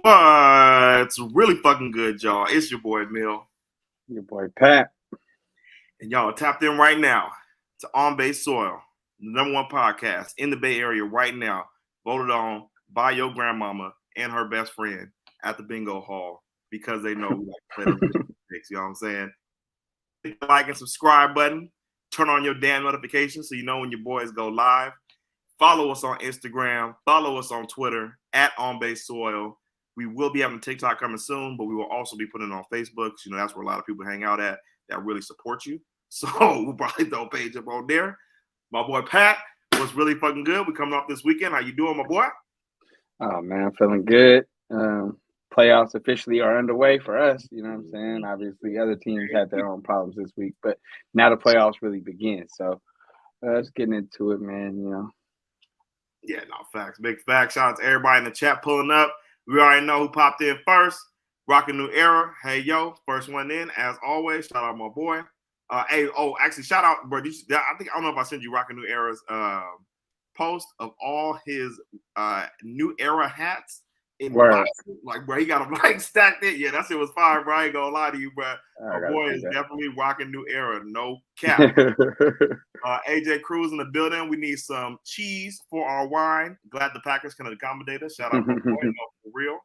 What's really fucking good, y'all? It's your boy Mill. Your boy Pat. And y'all are tapped in right now to On Base Soil, the number one podcast in the Bay Area right now, voted on by your grandmama and her best friend at the bingo hall because they know we like to play them picks. You know what I'm saying? Hit the like and subscribe button. Turn on your damn notifications so you know when your boys go live. Follow us on Instagram. Follow us on Twitter at On Base Soil. We will be having TikTok coming soon, but we will also be putting it on Facebook. You know, that's where a lot of people hang out at that really support you. So we'll probably throw a page up on there. My boy Pat was really fucking good. We coming off this weekend. How you doing, my boy? Oh man, feeling good. Playoffs officially are underway for us. You know what I'm saying? Obviously, other teams had their own problems this week, but now the playoffs really begin. So let's get into it, man. You know. Yeah, no facts, big facts. Shout out to everybody in the chat pulling up. We already know who popped in first. Rockin' New Era. Hey, yo, first one in, as always. Shout out my boy. Actually, shout out, bro. I don't know if I sent you Rockin' New Era's post of all his New Era hats. Like, bro, he got them like stacked in. Yeah, that shit was fire, bro. I ain't gonna lie to you, bro. My boy is definitely rocking New Era. No cap. AJ Cruz in the building. We need some cheese for our wine. Glad the Packers can accommodate us. Shout out my boy, for real.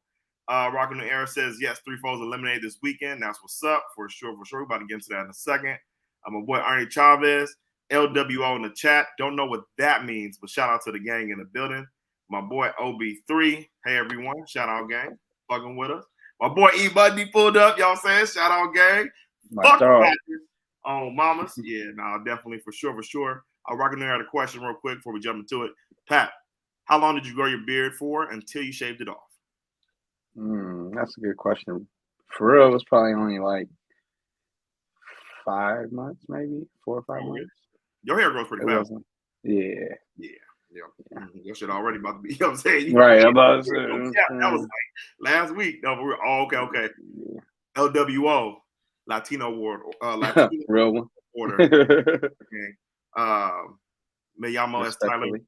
Rockin' New Era says, yes, 3 foes eliminated this weekend. That's what's up, for sure. We're about to get into that in a second. My boy Ernie Chavez, LWO in the chat. Don't know what that means, but shout out to the gang in the building. My boy OB3. Hey, everyone. Shout out, gang. Fucking with us. My boy E Buddy pulled up. Y'all saying? Shout out, gang. Fuck on mamas. Yeah, no, definitely, for sure. I'll rock in there a question real quick before we jump into it. Pat, how long did you grow your beard for until you shaved it off? That's a good question. For real, it was probably only like 5 months, maybe 4 or 5 months. Your hair grows pretty fast. Yeah. Your shit already about to be, you know what I'm saying? Right, about to say. That was like last week. No, we were okay. Yeah. LWO, Latino Award, Latino real one. Order. Okay. Me llamo es Tyler,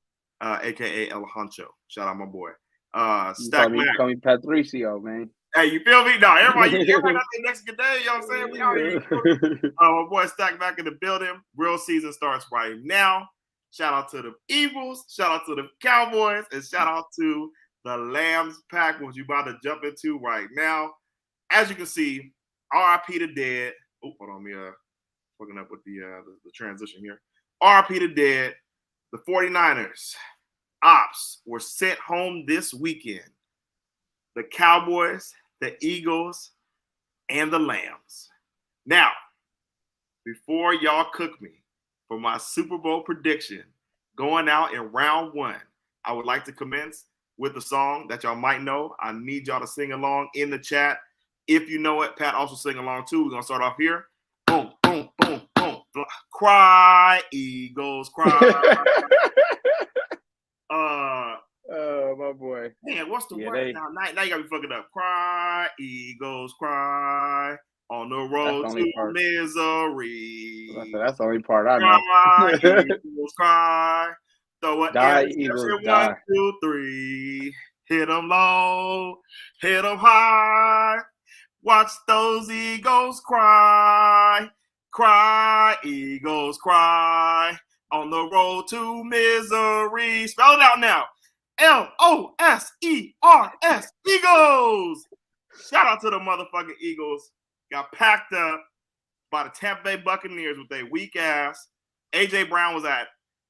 aka El Hancho. Shout out my boy. Stack Mac. Call me Patricio, man. Hey, you feel me? No, everybody got their Mexican day, you know what I'm saying? We out here. My boy Stack Mac in the building. Real season starts right now. Shout out to the Eagles, shout out to the Cowboys, and shout out to the Lambs pack, which you're about to jump into right now. As you can see, RIP to dead. Oh, hold on, me fucking up with the transition here. RIP to dead. The 49ers, Opps, were sent home this weekend. The Cowboys, the Eagles, and the Lambs. Now, before y'all cook me for my Super Bowl prediction going out in round 1, I would like to commence with a song that y'all might know. I need y'all to sing along in the chat. If you know it, Pat also sing along too. We're going to start off here. Boom, boom, boom, boom. Cry, Eagles, cry. My boy. Man, what's the word now? Now you got me fucking up. Cry, Eagles, cry. On the road to misery. That's the only part I know. Cry, Eagles, cry. Throw it. Die, Eagles, 1, 2, 3. Hit them low. Hit them high. Watch those Eagles cry. Cry, Eagles, cry. On the road to misery. Spell it out now. LOSERS. Eagles. Shout out to the motherfucking Eagles. Got packed up by the Tampa Bay Buccaneers with a weak ass. AJ Brown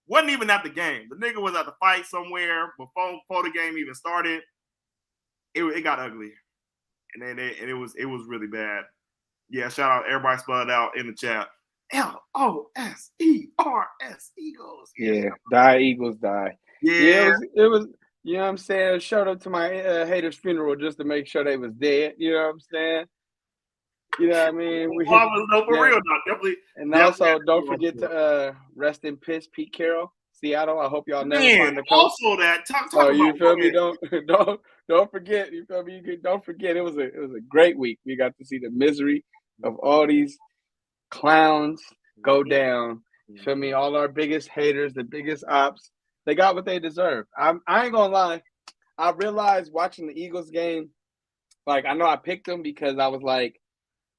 wasn't even at the game. The nigga was at the fight somewhere before the game even started. It got ugly, and it was really bad. Yeah, shout out everybody spell it out in the chat. LOSERS Eagles. Yeah, die Eagles, die. Yeah, it was. You know what I'm saying? Shout out to my haters' funeral just to make sure they was dead. You know what I'm saying? You know what I mean? Real, definitely. And also, don't forget to rest in peace, Pete Carroll, Seattle. I hope y'all never find the coach. Also, that talk about. You feel me? Don't forget. You feel me? Don't forget. It was a great week. We got to see the misery of all these clowns go down. You feel me? All our biggest haters, the biggest ops, they got what they deserve. I ain't gonna lie. I realized watching the Eagles game Like I know I picked them because I was like,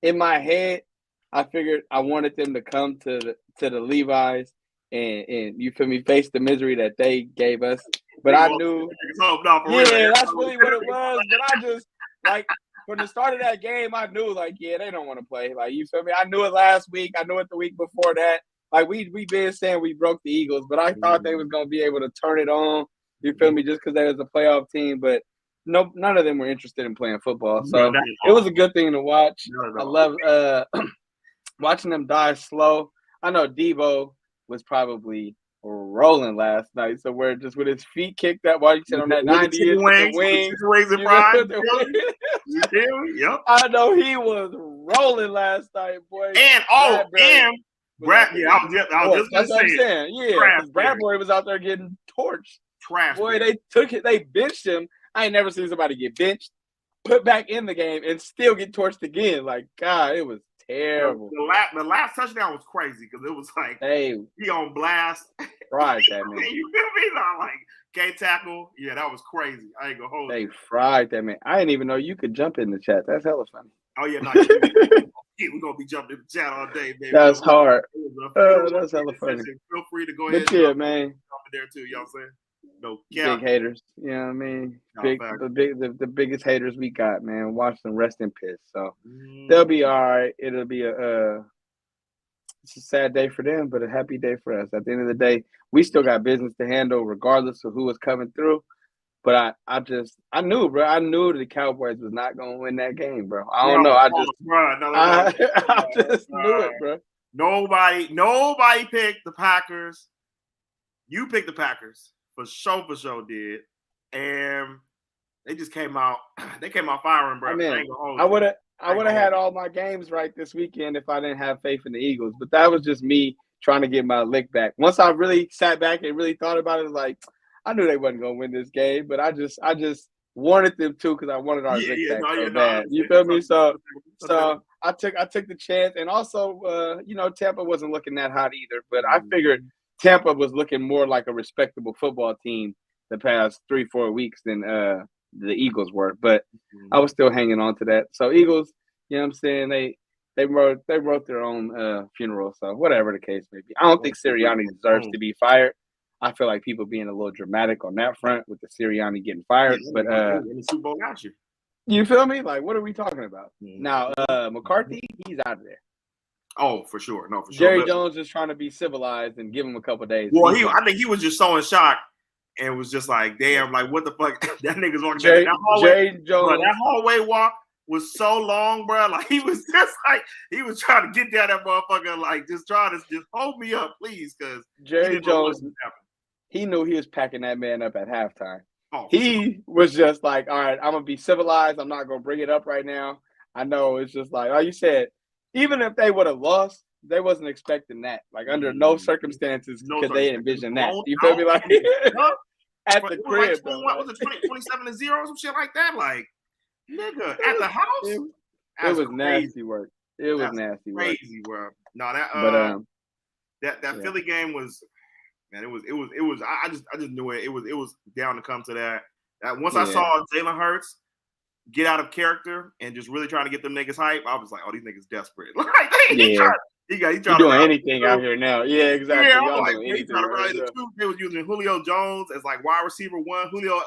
in my head, I figured I wanted them to come to the Levi's and you feel me, face the misery that they gave us. But I knew, yeah, that's really what it was. But I just like from the start of that game, I knew like, yeah, they don't want to play. Like you feel me? I knew it last week. I knew it the week before that. Like we been saying we broke the Eagles, but I thought they was gonna be able to turn it on. You feel me? Just because they was a playoff team, but no, none of them were interested in playing football. So it was a good thing to watch. I love watching them die slow. I know Debo was probably rolling last night. So where just with his feet kicked up while you sit on that 90 wings and fries. You feel me? Yep. I know he was rolling last night, boy. And Brad, yeah, I was just that's what I'm saying. Yeah, Bradbury was out there getting torched. Trash. Boy, they took it. They benched him. I ain't never seen somebody get benched, put back in the game, and still get torched again. Like, God, it was terrible. The last touchdown was crazy because it was like he on blast. Fried that man. You feel me? Like can't tackle. Yeah, that was crazy. I ain't gonna hold you. They fried that man. I didn't even know you could jump in the chat. That's hella funny. Oh yeah, no, we're gonna be jumping in the chat all day, baby. That's hard. That's hella funny. Feel free to go ahead. But yeah, man. Jump in there too. You know what I'm saying? No big haters. You know what I mean? The biggest haters we got, man. Watch them rest in piss. So they'll be all right. It'll be it's a sad day for them, but a happy day for us. At the end of the day, we still got business to handle regardless of who was coming through. But I knew, bro. I knew the Cowboys was not gonna win that game, bro. I don't know. I just knew it, bro. Nobody picked the Packers. You picked the Packers. For sure did. And they just came out. They came out firing, bro. I would have had all my games right this weekend if I didn't have faith in the Eagles. But that was just me trying to get my lick back. Once I really sat back and really thought about it, like I knew they wasn't gonna win this game, but I just wanted them to because I wanted our lick back so bad. You feel me? So I took the chance, and also Tampa wasn't looking that hot either. But I figured Tampa was looking more like a respectable football team the past 3-4 weeks than the Eagles were, but I was still hanging on to that. So Eagles, you know what I'm saying, they wrote their own funeral. So whatever the case may be, I don't think Sirianni deserves to be fired. I feel like people being a little dramatic on that front with the Sirianni getting fired, but in the Super Bowl last year. You feel me? Like, what are we talking about now? McCarthy, he's out of there. Oh, for sure. No, for sure. Jerry Jones is trying to be civilized and give him a couple of days. Well, I think he was just so in shock and was just like, damn, like, what the fuck? That nigga's walking down that hallway. Jerry Jones. Bro, that hallway walk was so long, bro. Like, he was just like, he was trying to get down that motherfucker, like, just trying to just hold me up, please, because Jerry Jones, he knew he was packing that man up at halftime. Oh, he was just like, all right, I'm going to be civilized. I'm not going to bring it up right now. I know it's just like you said, even if they would have lost, they wasn't expecting that. Like, under no circumstances could they envision that. You feel me? Like, at the crib. What was it, 27-0 or some shit like that? Like, nigga, at the house? It was nasty work. It was nasty work. Crazy, bro. No, that Philly game was, man, it was, I just knew it. It was down to come to that. Once I saw Jalen Hurts get out of character and just really trying to get them niggas hype, I was like, oh, these niggas desperate. Like, he doing anything out here now. Yeah, exactly. Yeah, I'm like, he trying to run the two. They was using Julio Jones as like wide receiver one. Julio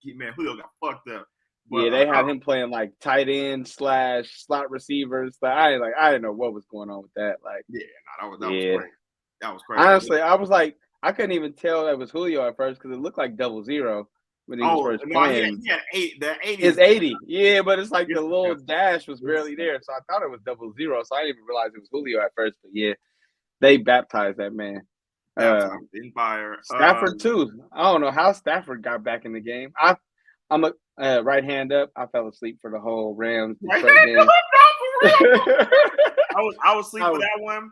got fucked up. But, they had him playing like tight end / slot receivers. Like, I didn't know what was going on with that. Like, that was crazy. That was crazy. Honestly, I was like, I couldn't even tell that was Julio at first because it looked like 00 when he was first playing. He had 80. It's 80. Yeah, but it's like the little dash was barely there. So I thought it was 00. So I didn't even realize it was Julio at first. But yeah, they baptized that man. Empire. Stafford too. I don't know how Stafford got back in the game. I'm a right hand up. I fell asleep for the whole Rams Detroit game. I was asleep for that one.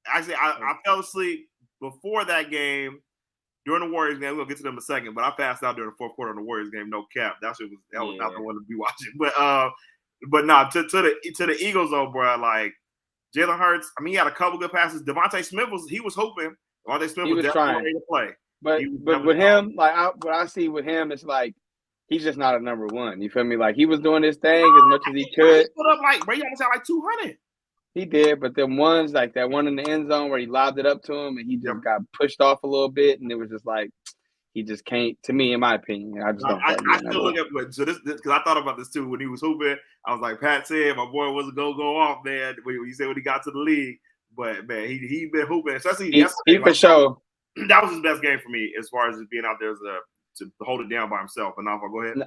Actually, I fell asleep before that game. During the Warriors game, we're gonna get to them in a second, but I passed out during the fourth quarter of the Warriors game. No cap, that was not the one to be watching. But nah, to the Eagles though, bro. Like Jalen Hurts, I mean, he had a couple good passes. Devontae Smith was hoping. Devontae Smith was definitely ready to play. But with him, like what I see with him, it's like he's just not a number one. You feel me? Like he was doing his thing as much as he could. He put up like Ray almost had like 200. He did, but them ones like that one in the end zone where he lobbed it up to him and he just got pushed off a little bit, and it was just like he just can't. To me, in my opinion, I just don't. I still look at so this because I thought about this too when he was hooping. I was like, Pat said my boy wasn't gonna go off, man. When you said when he got to the league, but man, he been hooping, especially yesterday. He for sure. That was his best game for me as far as just being out there to hold it down by himself. And now, go ahead.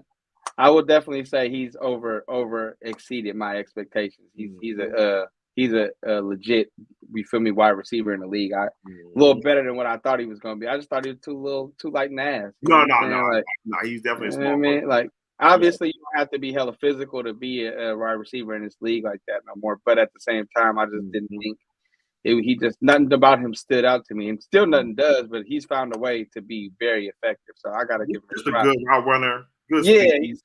I would definitely say he's over exceeded my expectations. He's a legit, you feel me, wide receiver in the league. A little better than what I thought he was going to be. I just thought he was too like Nas. No. He's definitely small. I mean, like obviously you don't have to be hella physical to be a wide receiver in this league like that no more. But at the same time, I just didn't think he just nothing about him stood out to me, and still nothing does. But he's found a way to be very effective. So I got to give him just a good route runner. Good speed.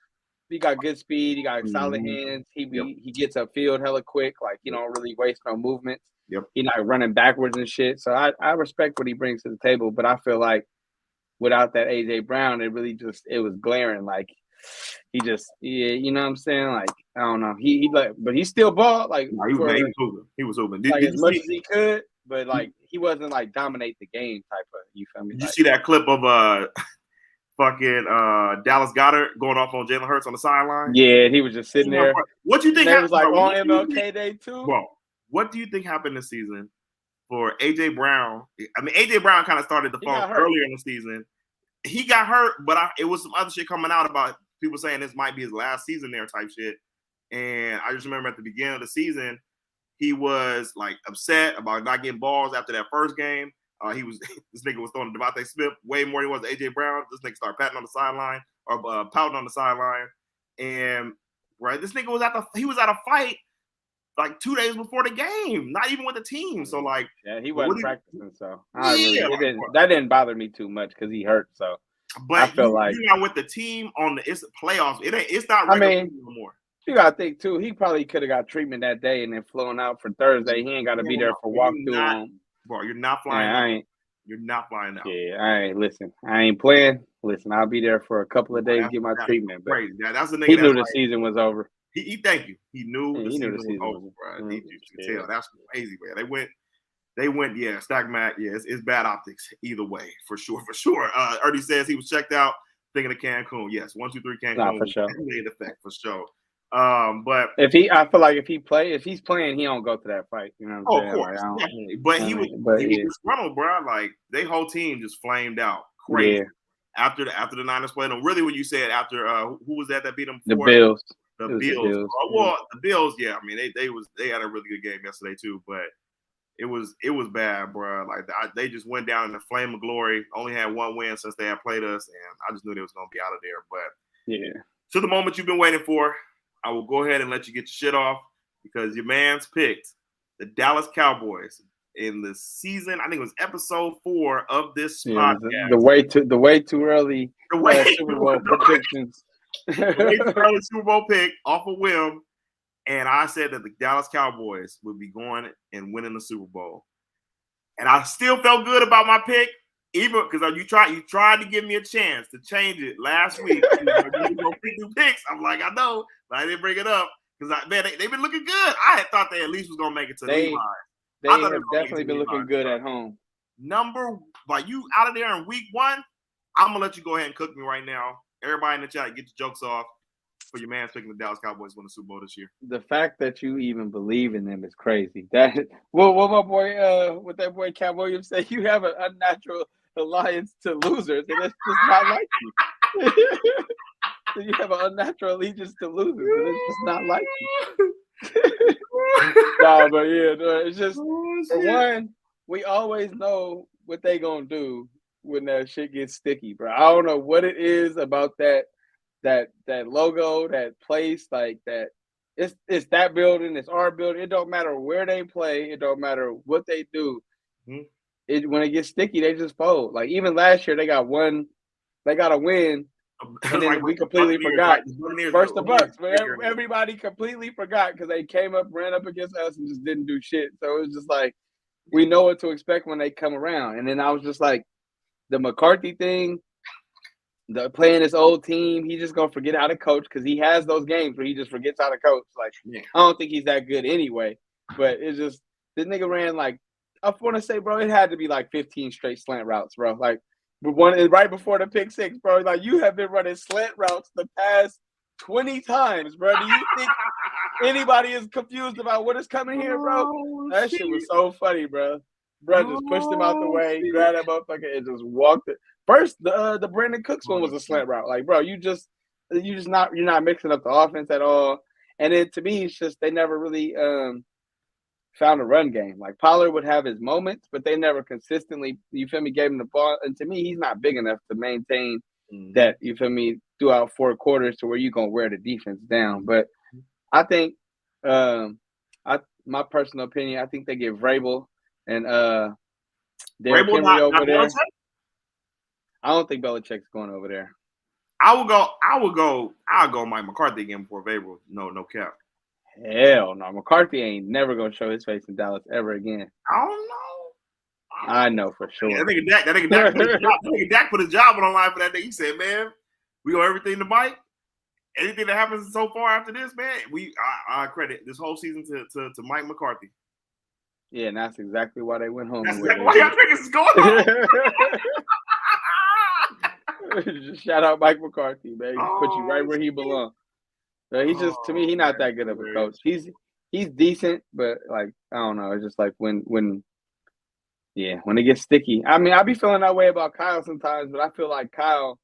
He got good speed. He got solid hands. He gets upfield hella quick. Like he don't really waste no movements. He not running backwards and shit. So I respect what he brings to the table. But I feel like without that AJ Brown, it was glaring. Like he just you know what I'm saying? Like I don't know. He but he still balled. Like no, he was hooping. Like as much as he could, but like he wasn't like dominate the game type of. You feel me? Did you see that clip of fucking Dallas Goedert going off on Jalen Hurts on the sideline? Yeah, he was just sitting there. What do you think happened? It was like on MLK Day too. Bro, what do you think happened this season for AJ Brown? I mean, AJ Brown kind of started the funk earlier in the season. He got hurt, but it was some other shit coming out about people saying this might be his last season there type shit. And I just remember at the beginning of the season, he was like upset about not getting balls after that first game. This nigga was throwing Devontae Smith way more than he was AJ Brown. This nigga started patting on the sideline or pouting on the sideline, and this nigga was at a fight like 2 days before the game, not even with the team. So like, he wasn't practicing, so that didn't bother me too much because he hurt. So, but I feel like you're not with the team it's playoffs. It's not regular no more. You gotta think too. He probably could have got treatment that day and then flown out for Thursday. He ain't got to be there for walkthrough. Bro, you're not flying out. You're not flying out. Yeah, I ain't playing. Listen, I'll be there for a couple of days to get my treatment. But that's the nigga. He knew the season was over. Thank you. He knew the season was over, bro. You can tell. That's crazy, man. They went, Stack Mac. Yeah, it's bad optics either way, for sure. Ernie says he was checked out thinking of Cancun. Yes, 1, 2, 3 Cancun. Nah, for sure. Made effect for sure. But I feel like if he's playing, he don't go to that fight. You know what I'm saying? Of course, but he was disgruntled, bro. Like their whole team just flamed out crazy after the Niners played them. Really, when you said after who was that beat them? The Bills. The Bills. Well, the Bills. Yeah, I mean they had a really good game yesterday too, but it was bad, bro. Like they just went down in the flame of glory. Only had one win since they had played us, and I just knew they was gonna be out of there. But to the moment you've been waiting for. I will go ahead and let you get your shit off because your man's picked the Dallas Cowboys in the season. I think it was episode 4 of this podcast. The way too early Super Bowl predictions. The early Super Bowl pick off a whim, and I said that the Dallas Cowboys would be going and winning the Super Bowl, and I still felt good about my pick. Even because you tried to give me a chance to change it last week. You gonna pick new picks. I'm like, I know, but I didn't bring it up because they've been looking good. I had thought they at least was gonna make it to Levi. They have definitely been looking good at home. Like you out of there in week 1, I'm gonna let you go ahead and cook me right now. Everybody in the chat, get your jokes off for your man picking the Dallas Cowboys win the Super Bowl this year. The fact that you even believe in them is crazy. What my boy, what that boy Cat Williams said, you have an unnatural alliance to losers, and it's just not like you. So you have an unnatural allegiance to losers, and it's just not like you. It's just for one, we always know what they gonna do when that shit gets sticky, bro. I don't know what it is about that logo, that place, like that. It's that building, it's our building. It don't matter where they play, it don't matter what they do. Mm-hmm. When it gets sticky, they just fold. Like even last year, they got a win, and then we completely forgot. First the Bucks, but everybody completely forgot because they ran up against us and just didn't do shit. So it was just like we know what to expect when they come around. And then I was just like, the McCarthy thing, playing his old team, he's just gonna forget how to coach because he has those games where he just forgets how to coach. Like I don't think he's that good anyway. But it's just this nigga ran like I want to say, bro, it had to be like 15 straight slant routes, bro. Like right before the pick six, bro. Like you have been running slant routes the past 20 times, bro. Do you think anybody is confused about what is coming here, bro? That shit was so funny, bro. Bro just pushed him out the way, grabbed that motherfucker, and just walked it. First, the Brandon Cooks one was a slant route. Like, bro, you're not mixing up the offense at all. And then to me, it's just they never really found a run game. Like Pollard would have his moments, but they never consistently, you feel me, gave him the ball. And to me, he's not big enough to maintain that, you feel me, throughout 4 quarters to where you're gonna wear the defense down. But I think my personal opinion, I think they give Vrabel and Derrick Henry over there. Belichick? I don't think Belichick's going over there. I'll go Mike McCarthy again before Vrabel. No cap. Hell no. McCarthy ain't never gonna show his face in Dallas ever again. I don't know. I know for sure. That nigga Dak put his job on the line for that day. He said, man, we owe everything to Mike. Anything that happens so far after this, man, I credit this whole season to Mike McCarthy. Yeah, and that's exactly why they went home. That's exactly why y'all niggas is going home. Just shout out Mike McCarthy, man. He put you right where he belongs. So he just, to me, he's not that good of a coach. He's decent, but like I don't know. It's just like when it gets sticky. I mean, I be feeling that way about Kyle sometimes, but I feel like Kyle,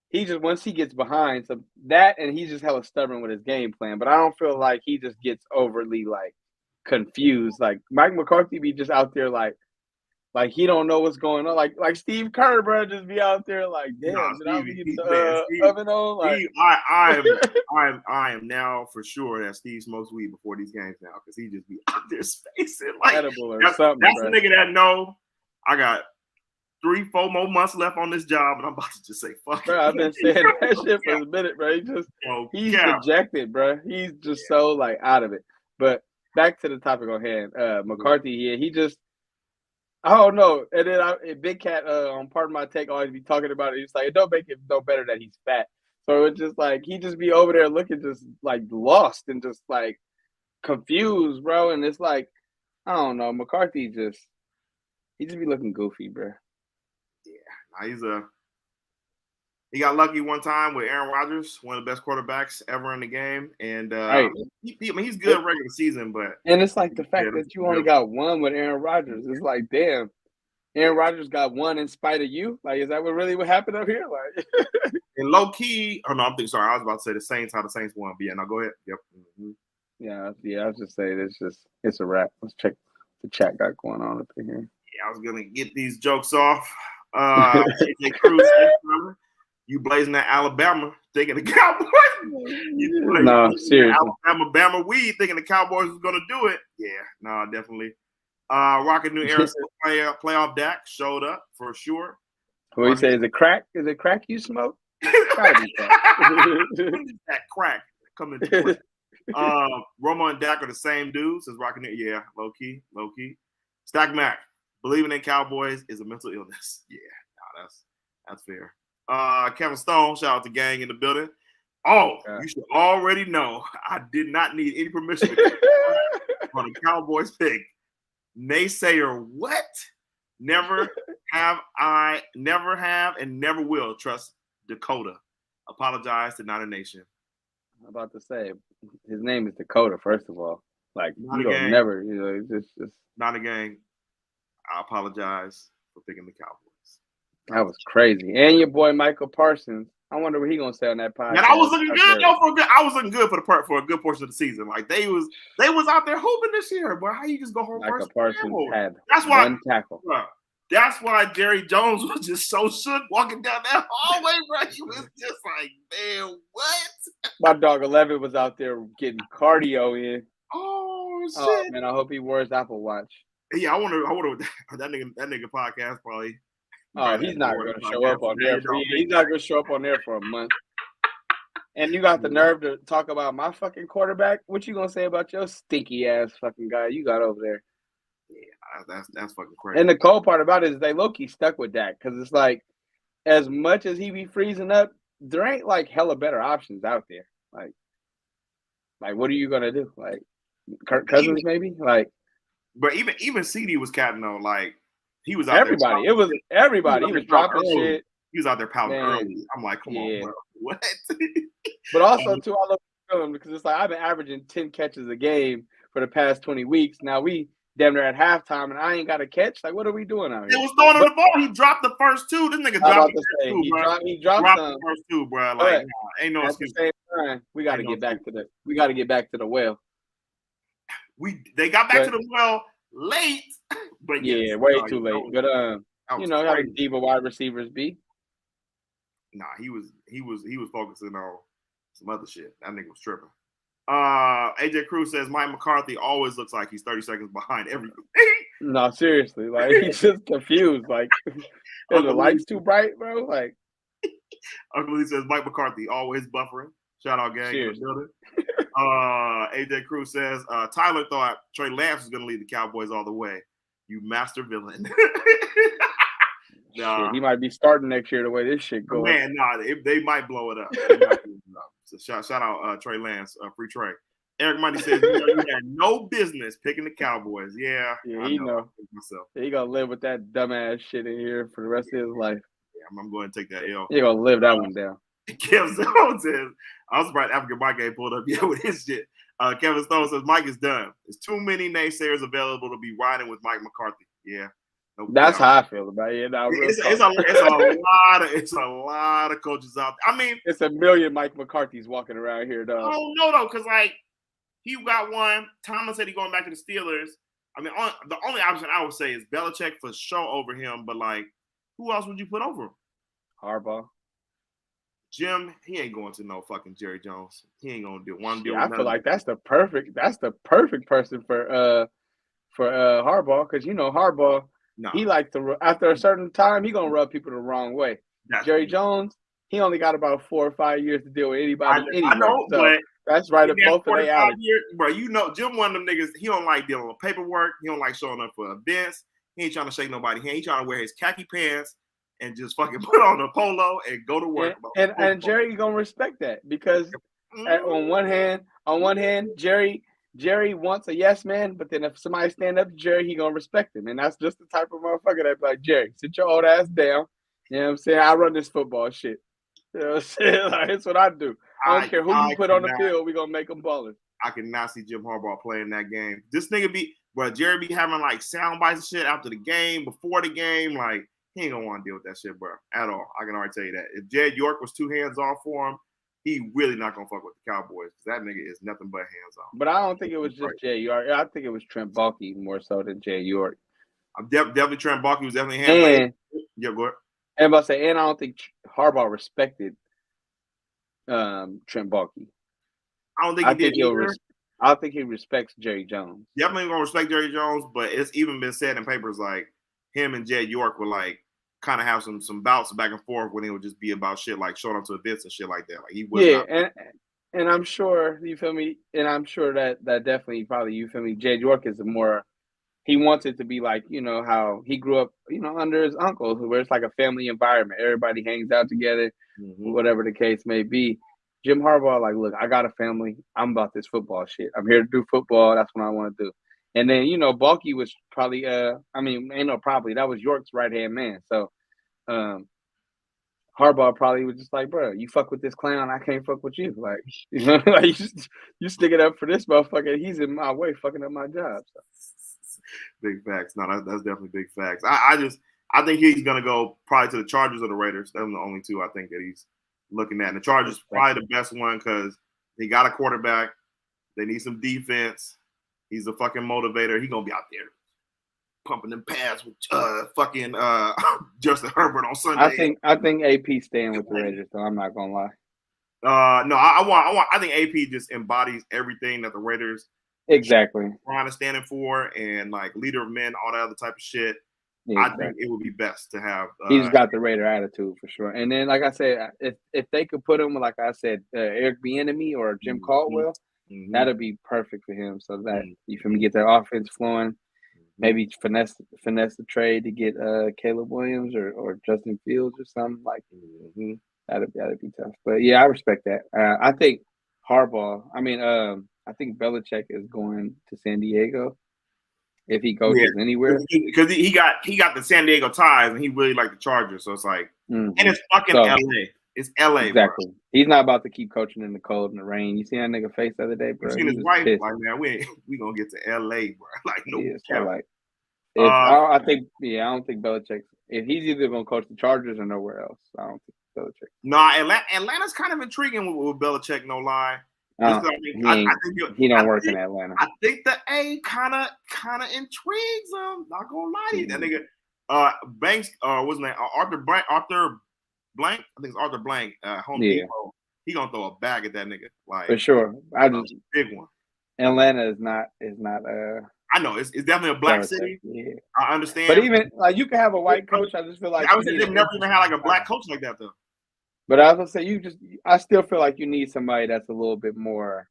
he just once he gets behind, so that and he's just hella stubborn with his game plan. But I don't feel like he just gets overly like confused. Like Mike McCarthy be just out there like he don't know what's going on. Like Steve Kerr, bro, just be out there like, damn, did I leave the oven on? Like, I am now for sure that Steve smokes weed before these games now because he just be out there spacing like edible or that's something. That's the nigga that know I got 3-4 more months left on this job, and I'm about to just say fuck. Bro, I've been saying that shit for a minute, bro. He's dejected, bro. He's just so like out of it. But back to the topic on hand, McCarthy. Yeah, he just. I don't know. And then Big Cat on Part of My Take always be talking about it. He's like, it don't make it no better that he's fat. So it's just like he just be over there looking just like lost and just like confused, bro. And it's like, I don't know. McCarthy just be looking goofy, bro. Yeah, he got lucky one time with Aaron Rodgers, one of the best quarterbacks ever in the game, and right. He's good regular season, but and it's like the fact that you only got one with Aaron Rodgers. It's like, damn, Aaron Rodgers got one in spite of you. Like, is that what happened up here? Like, and low key, oh no, I was about to say the Saints, how the Saints won. But yeah, no, go ahead. Yep. Mm-hmm. Yeah, I was just saying it's a wrap. Let's check the chat got going on up in here. Yeah, I was gonna get these jokes off. AJ Cruz, you blazing that Alabama, thinking the Cowboys. No, seriously. Alabama weed, thinking the Cowboys was gonna do it. Yeah, no, definitely. Rocking New Era playoff Dak showed up for sure. What you say? Is it crack? Is it crack you smoke? That crack coming to play. Romo and Dak are the same dudes as Rocking New. Yeah, low key. Stack Mac, believing in Cowboys is a mental illness. Yeah, no, that's fair. Kevin Stone, shout out to gang in the building. You should already know I did not need any permission for the Cowboys pick. Naysayer, what? Never have, and never will trust Dakota. Apologize to Niner Nation. I'm about to say his name is Dakota. First of all, like not you don't never, just not a gang. I apologize for picking the Cowboys. That was crazy. And your boy Michael Parsons. I wonder what he gonna say on that podcast. And I was looking good, I was looking good for a good portion of the season. Like they was out there hooping this year, but how you just go home Michael first? Parsons had one tackle. Bro, that's why Jerry Jones was just so shook walking down that hallway, bro. He was just like, man, what? My dog 11 was out there getting cardio in. Oh shit! Oh man, I hope he wears Apple Watch. Yeah, I wonder that nigga podcast probably. Oh, he's not going to show up on there. He's not going to show up on there for a month. And you got the nerve to talk about my fucking quarterback? What you going to say about your stinky ass fucking guy you got over there? Yeah, that's fucking crazy. And the cold part about it is they low-key stuck with Dak because it's like as much as he be freezing up, there ain't like hella better options out there. Like what are you gonna do? Like Kirk Cousins, maybe? Like, but even CD was catting on. Like he was out everybody. there. It was everybody. He was dropping shit. He was out there pouting Man, early. I'm like, come on, bro. What? But also too, I love him because it's like I've been averaging 10 catches a game for the past 20 weeks. Now we damn near at halftime and I ain't got a catch. Like, what are we doing out here? It was throwing on the ball. He dropped the first two. This nigga dropped the first two, bro. He dropped some. The first two, bro. Like, nah, ain't no excuse. At the same time, we got to get back to the well. They got back to the well late, but yeah, way too late. But having diva wide receivers be. Nah, he was focusing on some other shit. That nigga was tripping. AJ Cruz says Mike McCarthy always looks like he's 30 seconds behind everything. No, seriously, like he's just confused. Like, are the lights too bright, bro? Like, Uncle Lee says Mike McCarthy always buffering. Shout out, gang. In the building. AJ Cruz says Tyler thought Trey Lance was going to lead the Cowboys all the way. You master villain. Shit, he might be starting next year the way this shit goes. Man, they might blow it up. So shout out Trey Lance, free Trey. Eric Money says you had no business picking the Cowboys. Yeah, he know. Myself. He gonna live with that dumbass shit in here for the rest of his life. Yeah, I'm going to take that L. He gonna live that one down. Kevin Stone says, I was surprised African Mike ain't pulled up yet with his shit. Kevin Stone says Mike is done. There's too many naysayers available to be riding with Mike McCarthy. Yeah. That's how I feel about it. No, it's a lot of coaches out there. I mean, it's a million Mike McCarthy's walking around here, though. Oh no, though, because like he got one. Thomas said he's going back to the Steelers. I mean, the only option I would say is Belichick for sure over him. But like, who else would you put over him? Harbaugh. Jim, he ain't going to no fucking Jerry Jones. He ain't gonna do one deal. I feel like that's the perfect person for Harbaugh, because Harbaugh. No. He like to after a certain time he gonna rub people the wrong way. Jerry Jones, he only got about 4 or 5 years to deal with anybody. I know, so but that's right at both of their alleys. Bro, Jim one of them niggas. He don't like dealing with paperwork. He don't like showing up for events. He ain't trying to shake nobody. He ain't trying to wear his khaki pants and just fucking put on a polo and go to work. And Jerry gonna respect that because on one hand, Jerry wants a yes man, but then if somebody stand up to Jerry, he gonna respect him. And that's just the type of motherfucker that be like, Jerry, sit your old ass down. You know what I'm saying? I run this football shit. You know what I'm saying? Like, that's what I do. I don't care who you put on the field, we gonna make them ballers. I cannot see Jim Harbaugh playing that game. This nigga Jerry be having like sound bites and shit after the game, before the game. Like, he ain't gonna want to deal with that shit, bro. At all. I can already tell you that. If Jed York was 2 hands off for him, he really not gonna fuck with the Cowboys because that nigga is nothing but hands on. But I don't think it was just Jay York. I think it was Trent Baalke more so than Jay York. I'm definitely Trent Baalke was definitely handling. Yeah, go ahead. And I say, and I don't think Harbaugh respected Trent Baalke. I don't think I think he respects Jerry Jones. Definitely gonna respect Jerry Jones, but it's even been said in papers like him and Jed York were like kind of have some bouts back and forth when it would just be about shit like showing up to events and shit like that. Like he was and I'm sure you feel me, and I'm sure that definitely probably you feel me. Jed York is he wants it to be like how he grew up under his uncle, where it's like a family environment. Everybody hangs out together, whatever the case may be. Jim Harbaugh, like, look, I got a family. I'm about this football shit. I'm here to do football. That's what I want to do. And then, Baalke was probably, that was York's right-hand man. So Harbaugh probably was just like, bro, you fuck with this clown, I can't fuck with you. Like, like you stick it up for this motherfucker. He's in my way, fucking up my job. So. Big facts. No, that's definitely big facts. I think he's going to go probably to the Chargers or the Raiders. Those are the only two I think that he's looking at. And the Chargers probably the best one because he got a quarterback. They need some defense. He's a fucking motivator. He's going to be out there pumping them pads with fucking Justin Herbert on Sunday. I think AP staying with the Raiders, though. I'm not going to lie. No, I think AP just embodies everything that the Raiders exactly trying to stand for, and like leader of men, all that other type of shit. I think it would be best to have. He's got the Raider attitude for sure. And then, like I said, if they could put him, like I said, Eric Bieniemy or Jim Caldwell, that'd be perfect for him. So that you feel me, get that offense flowing. Maybe finesse the trade to get Caleb Williams or Justin Fields or something like. That'd be tough. But yeah, I respect that. I think Harbaugh. I think Belichick is going to San Diego if he coaches anywhere because he got the San Diego ties and he really liked the Chargers. So it's like, and it's fucking LA. It's LA, exactly. Bro. He's not about to keep coaching in the cold and the rain. You see that nigga face the other day, bro. You seen his wife? Pissed. Like, man, we gonna get to LA, bro. Like, no. Yeah, so like, I don't think Belichick. If he's either gonna coach the Chargers or nowhere else, I don't think Belichick. Nah, Atlanta's kind of intriguing with Belichick. No lie. I think he don't work in Atlanta. I think the A kind of intrigues him. Not gonna lie to you, that nigga. Banks, what's his name? Arthur Blank. I think it's Arthur Blank. Home Depot. He gonna throw a bag at that nigga. Like, for sure. Big one. Atlanta is not. I know it's definitely a black city. Yeah. I understand. But even like you can have a white coach. I just feel like they've never even had like a black coach like that though. But I was gonna say I still feel like you need somebody that's a little bit more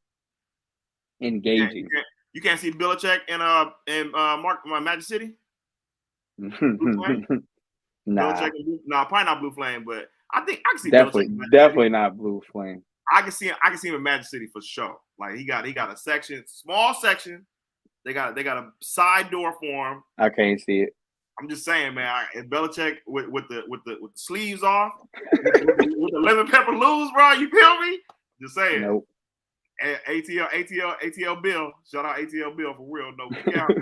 engaging. You can't see Belichick in Magic City. Nah, probably not Blue Flame, but I think I can see definitely not Blue Flame. I can see him in Magic City for sure. Like he got a section, small section. They got a side door for him. I can't see it. I'm just saying, man. And Belichick with the sleeves off, with the lemon pepper loose, bro. You feel me? Just saying. Nope. ATL Bill. Shout out ATL Bill for real. No count.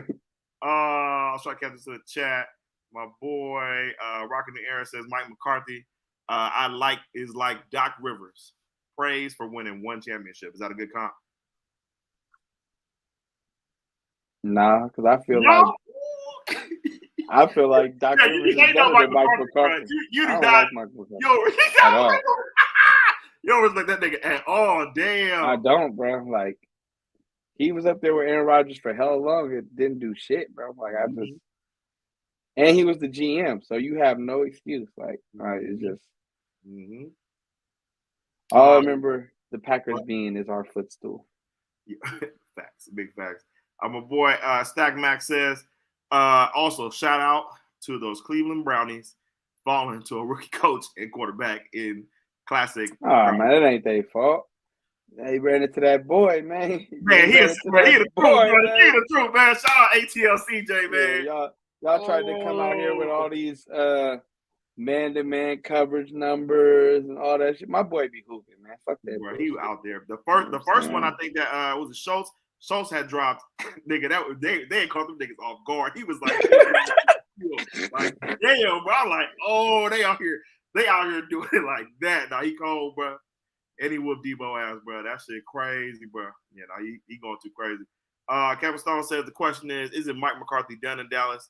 I'll try to catch this in the chat. My boy, Rocking the Air says Mike McCarthy. Is like Doc Rivers. Praise for winning one championship. Is that a good comp? Nah, because I feel like Doc Rivers is better than Mike McCarthy. You don't like Mike McCarthy. You don't respect that nigga at all. Damn. I don't, bro. Like he was up there with Aaron Rodgers for hell long. It didn't do shit, bro. Like and he was the GM, so you have no excuse. Like it's just. All I remember the Packers being is our footstool. Facts, big facts. My boy Stack Max says, also shout out to those Cleveland Brownies falling to a rookie coach and quarterback in classic. Oh man, that ain't their fault. They ran into that boy, man. Man, he is the truth, man. Shout out ATL CJ, man. Yeah, y'all tried to come out here with all these man-to-man coverage numbers and all that shit. My boy be hooping, man. Fuck that. Bro, he was out there. The first one, I think that was Schultz. Schultz had dropped, nigga. They ain't caught them niggas off guard. He was like, damn, bro. I'm like, oh, they out here doing it like that. Now he cold, bro. And he whooped Debo ass, bro. That shit crazy, bro. You know, he going too crazy. Kevin Stone says the question is it Mike McCarthy done in Dallas?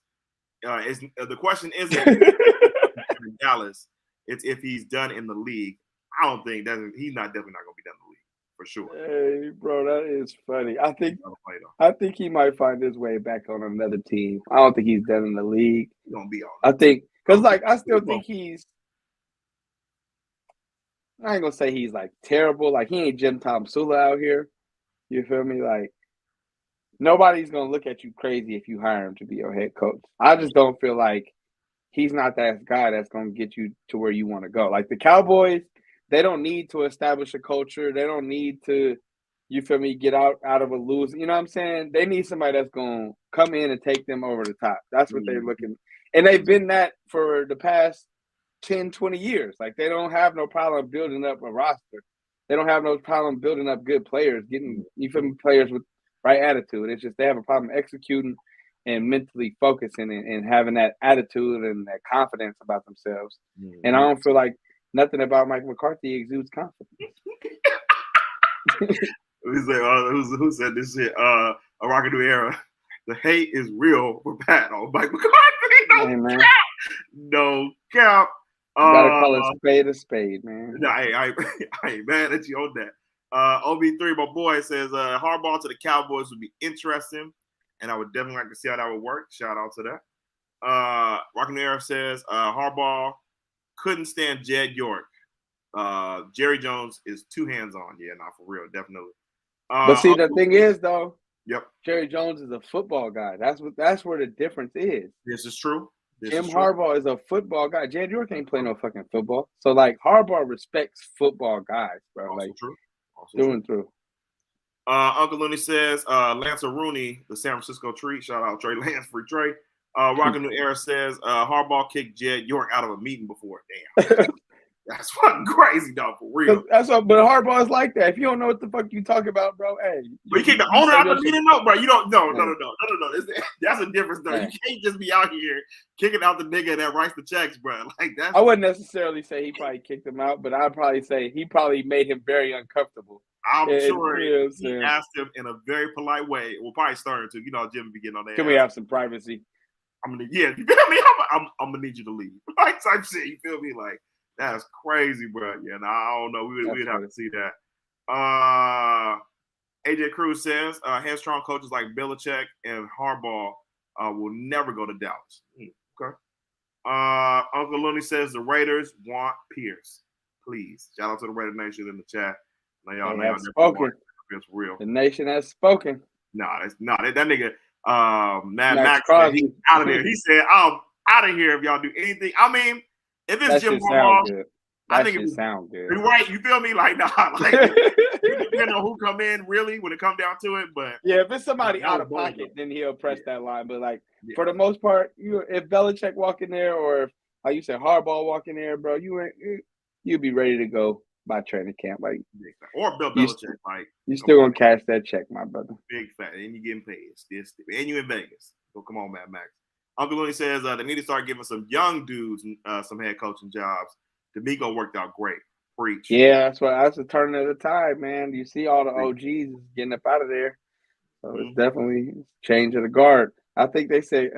The question isn't in Dallas. It's if he's done in the league. I don't think he's definitely not gonna be done in the league for sure. Hey, bro, that is funny. I think he might find his way back on another team. I don't think he's done in the league. He's gonna be on. I think because I still think he's. I ain't gonna say he's like terrible. Like he ain't Jim Tom Sula out here. You feel me? Like nobody's gonna look at you crazy if you hire him to be your head coach. I just don't feel like he's not that guy that's gonna get you to where you want to go. Like the Cowboys, they don't need to establish a culture. They don't need to, you feel me, get out of a lose. You know what I'm saying? They need somebody that's gonna come in and take them over the top. That's what they're looking. And they've been that for the past 10, 20 years. Like they don't have no problem building up a roster. They don't have no problem building up good players, getting players with right attitude. It's just they have a problem executing and mentally focusing and having that attitude and that confidence about themselves. And I don't feel like nothing about Mike McCarthy exudes confidence. Who said this shit? A Rocket New Era. The hate is real for Pat on Mike McCarthy. No cap. You gotta call a spade, man. No, I ain't mad at you on that. OB3, my boy, says Harbaugh to the Cowboys would be interesting, and I would definitely like to see how that would work. Shout out to that. Rockin' Air says Harbaugh couldn't stand Jed York. Jerry Jones is too hands-on. Yeah, not for real, definitely. But see, the thing is, though, Yep. Jerry Jones is a football guy. That's where the difference is. This is true. Jim Harbaugh is a football guy. Jan York ain't playing no fucking football. So like Harbaugh respects football guys, bro. Also like true. Also through and through. Uncle Looney says Lance Rooney, the San Francisco treat. Shout out Trey Lance, free Trey. Rockin' New Era says Harbaugh kicked Jed York out of a meeting before. Damn. That's fucking crazy, dog, for real. But Harbaugh is like that. If you don't know what the fuck you talking about, bro, hey. But you kick the owner out of the meeting, no, bro. You don't. No. That's a difference, though. You can't just be out here kicking out the nigga that writes the checks, bro. Like that's. I wouldn't necessarily say he probably kicked him out, but I'd probably say he probably made him very uncomfortable. I'm sure he asked him in a very polite way. Well, probably stern too. You know, Jim be getting on that. Can we have some privacy? You feel me? I'm gonna need you to leave. Like type shit. You feel me? Like. That's crazy, bro. Yeah, I don't know. We'd have to see that. AJ Cruz says headstrong coaches like Belichick and Harbaugh will never go to Dallas. Okay. Uncle Looney says the Raiders want Pierce. Please. Shout out to the Raider Nation in the chat. Now y'all have spoken. It's real. The nation has spoken. That nigga Max said he's out of there. He said, I'm out of here if y'all do anything. I mean, if it's Jim Harbaugh, I think it sound good. You're right. You feel me? Like, nah, like you know who come in really when it comes down to it. But yeah, if it's somebody out of pocket, then he'll press that line. But like for the most part, if Belichick walk in there, or if, like you said, Harbaugh walk in there, bro, you'd be ready to go by training camp. Like or Bill Belichick, like you still gonna cash that check, my brother. Big fat, and you getting paid. And you in Vegas. So come on, Mad Max. Uncle Looney says they need to start giving some young dudes some head coaching jobs. D'Amico worked out great. Preach. Yeah, that's a turn of the tide, man. You see all the OGs getting up out of there. So it's definitely a change of the guard. I think they say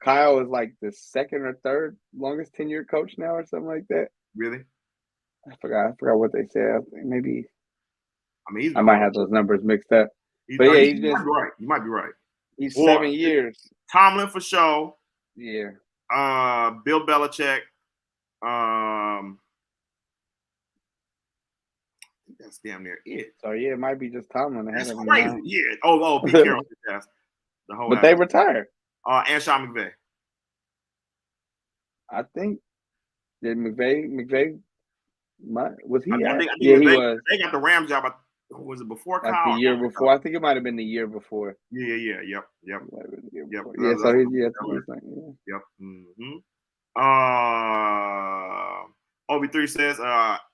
Kyle is like the second or third longest tenured coach now or something like that. Really? I forgot what they said. Maybe I might have those numbers mixed up. He's been right. You might be right. He's 7 years. Tomlin for sure. Yeah. Bill Belichick. I think that's damn near it. So yeah, it might be just Tomlin. That's crazy. Now. Yeah. Oh, Pete Carroll. The whole. But they retired. And Sean McVay. I think did McVay. Was he? I think he was. They got the Rams job. Was it before Kyle? The year before. I think it might have been the year before. Yeah. Yep. Yeah. So he's Yep. Mm-hmm. OB3 says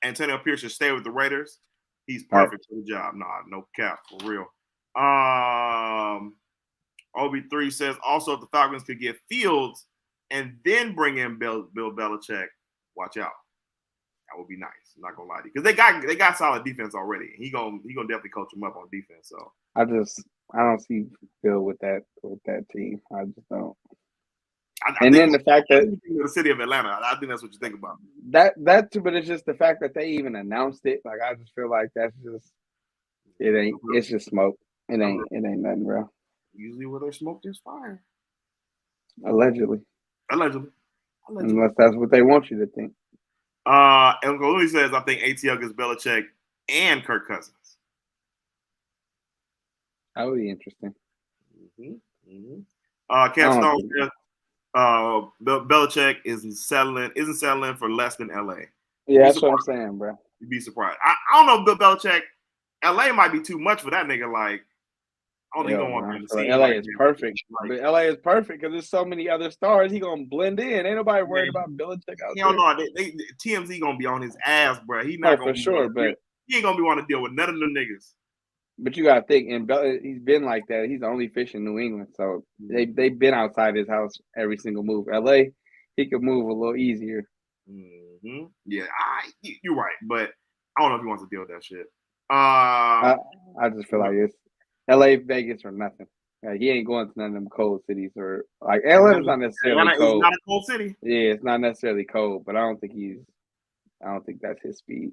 Antonio Pierce should stay with the Raiders. He's perfect for the job. Nah, no cap, for real. OB3 says also if the Falcons could get Fields and then bring in Bill Belichick, watch out. That would be nice. I'm not gonna lie to you. Because they got solid defense already. He gonna definitely coach them up on defense. So I don't see Bill with that team. I just don't. And then the fact that the city of Atlanta, I think that's what you think about. That too, but it's just the fact that they even announced it. Like I just feel like that's just it ain't. It's just smoke. It ain't nothing real. Usually, where there's smoke, there's fire. Allegedly. Unless that's what they want you to think. Uncle Louis says, I think ATL gets Belichick and Kirk Cousins. That would be interesting. Cam Stone says, Belichick isn't settling for less than LA. Yeah, that's what I'm saying, bro. You'd be surprised. I don't know if Bill Belichick, LA might be too much for that nigga. Like, I don't think he want to see. LA is perfect. But LA is perfect because there's so many other stars. He gonna blend in. Ain't nobody worried about Belichick out there. Hell no, TMZ gonna be on his ass, bro. He not gonna for sure, but he ain't gonna be want to deal with none of them niggas. But you gotta think, and he's been like that. He's the only fish in New England, so they've been outside his house every single move. LA, he could move a little easier. Yeah, you're right, but I don't know if he wants to deal with that shit. I just feel like it's LA, Vegas, or nothing. Like, he ain't going to none of them cold cities, or like Atlanta's not necessarily cold. It's not a cold city. Yeah, it's not necessarily cold, but I don't think that's his speed.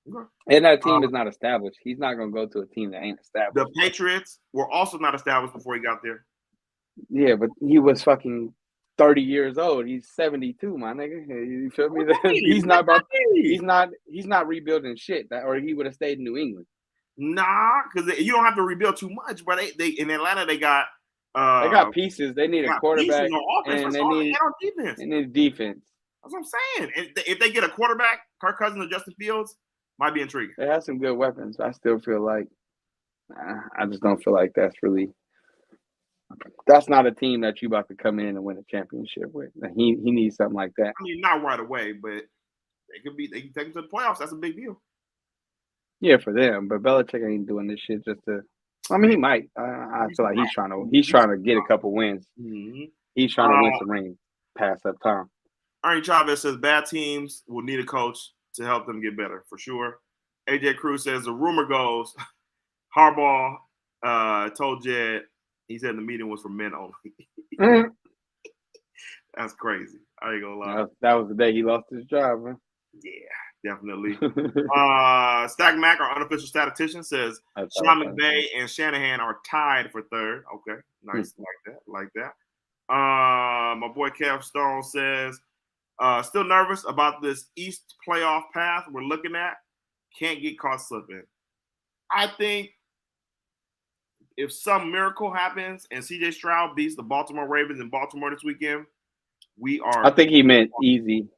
Okay. And that team is not established. He's not going to go to a team that ain't established. The Patriots were also not established before he got there. Yeah, but he was fucking 30 years old. He's 72, my nigga. You feel me? He's not rebuilding shit. Or he would have stayed in New England. Nah, because you don't have to rebuild too much. But they in Atlanta they got pieces. They need a quarterback and they need defense. They need defense. That's what I'm saying. And if they get a quarterback, Kirk Cousins or Justin Fields, might be intriguing. They have some good weapons. I still feel like I just don't feel like that's not a team that you about to come in and win a championship with. He needs something like that. I mean, not right away, but they can take them to the playoffs. That's a big deal. Yeah, for them. But Belichick ain't doing this shit just to. I mean, he might. I feel like he's trying to get a couple wins. Mm-hmm. He's trying to win some rings. Pass up time. Ernie Chavez says bad teams will need a coach to help them get better for sure. AJ Cruz says the rumor goes Harbaugh told Jed. He said the meeting was for men only. That's crazy. I ain't gonna lie. That was the day he lost his job, man. Yeah, definitely. Stack Mac, our unofficial statistician, says Sean McVay and Shanahan are tied for third. Okay, nice. Like that. My boy Kev Stone says, still nervous about this East playoff path we're looking at. Can't get caught slipping. I think if some miracle happens and CJ Stroud beats the Baltimore Ravens in Baltimore this weekend, we are. I think he meant easy.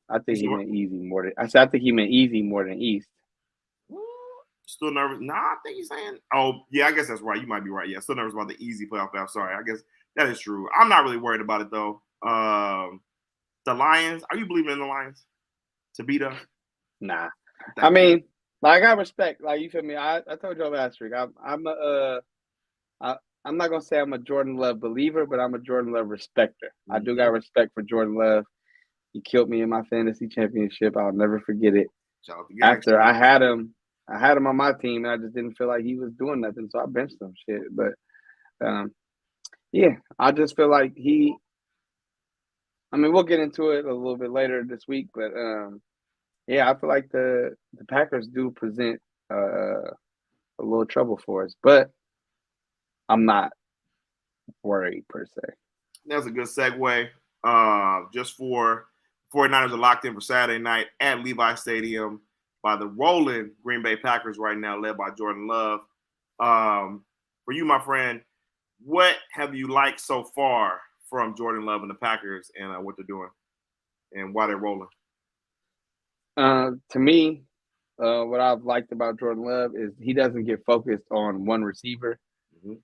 I think he meant easy more than. I think he meant easy more than East. Still nervous? Nah, I think he's saying. Oh, yeah, I guess that's right. You might be right. Yeah, still nervous about the easy playoff path. Sorry, I guess that is true. I'm not really worried about it though. The Lions. Are you believing in the Lions to beat us? Nah. I mean, like I respect. Like you feel me? I told you last week. I'm not gonna say I'm a Jordan Love believer, but I'm a Jordan Love respecter. Mm-hmm. I do got respect for Jordan Love. He killed me in my fantasy championship. I'll never forget it. After I had him on my team, and I just didn't feel like he was doing nothing, so I benched him. Shit, but yeah, I just feel like he. I mean, we'll get into it a little bit later this week, but yeah, I feel like the Packers do present a little trouble for us, but I'm not worried per se. That's a good segue. Just for 49ers are locked in for Saturday night at Levi Stadium by the rolling Green Bay Packers right now, led by Jordan Love. For you, my friend, what have you liked so far from Jordan Love and the Packers and what they're doing and why they're rolling? To me, what I've liked about Jordan Love is he doesn't get focused on one receiver. Mm-hmm.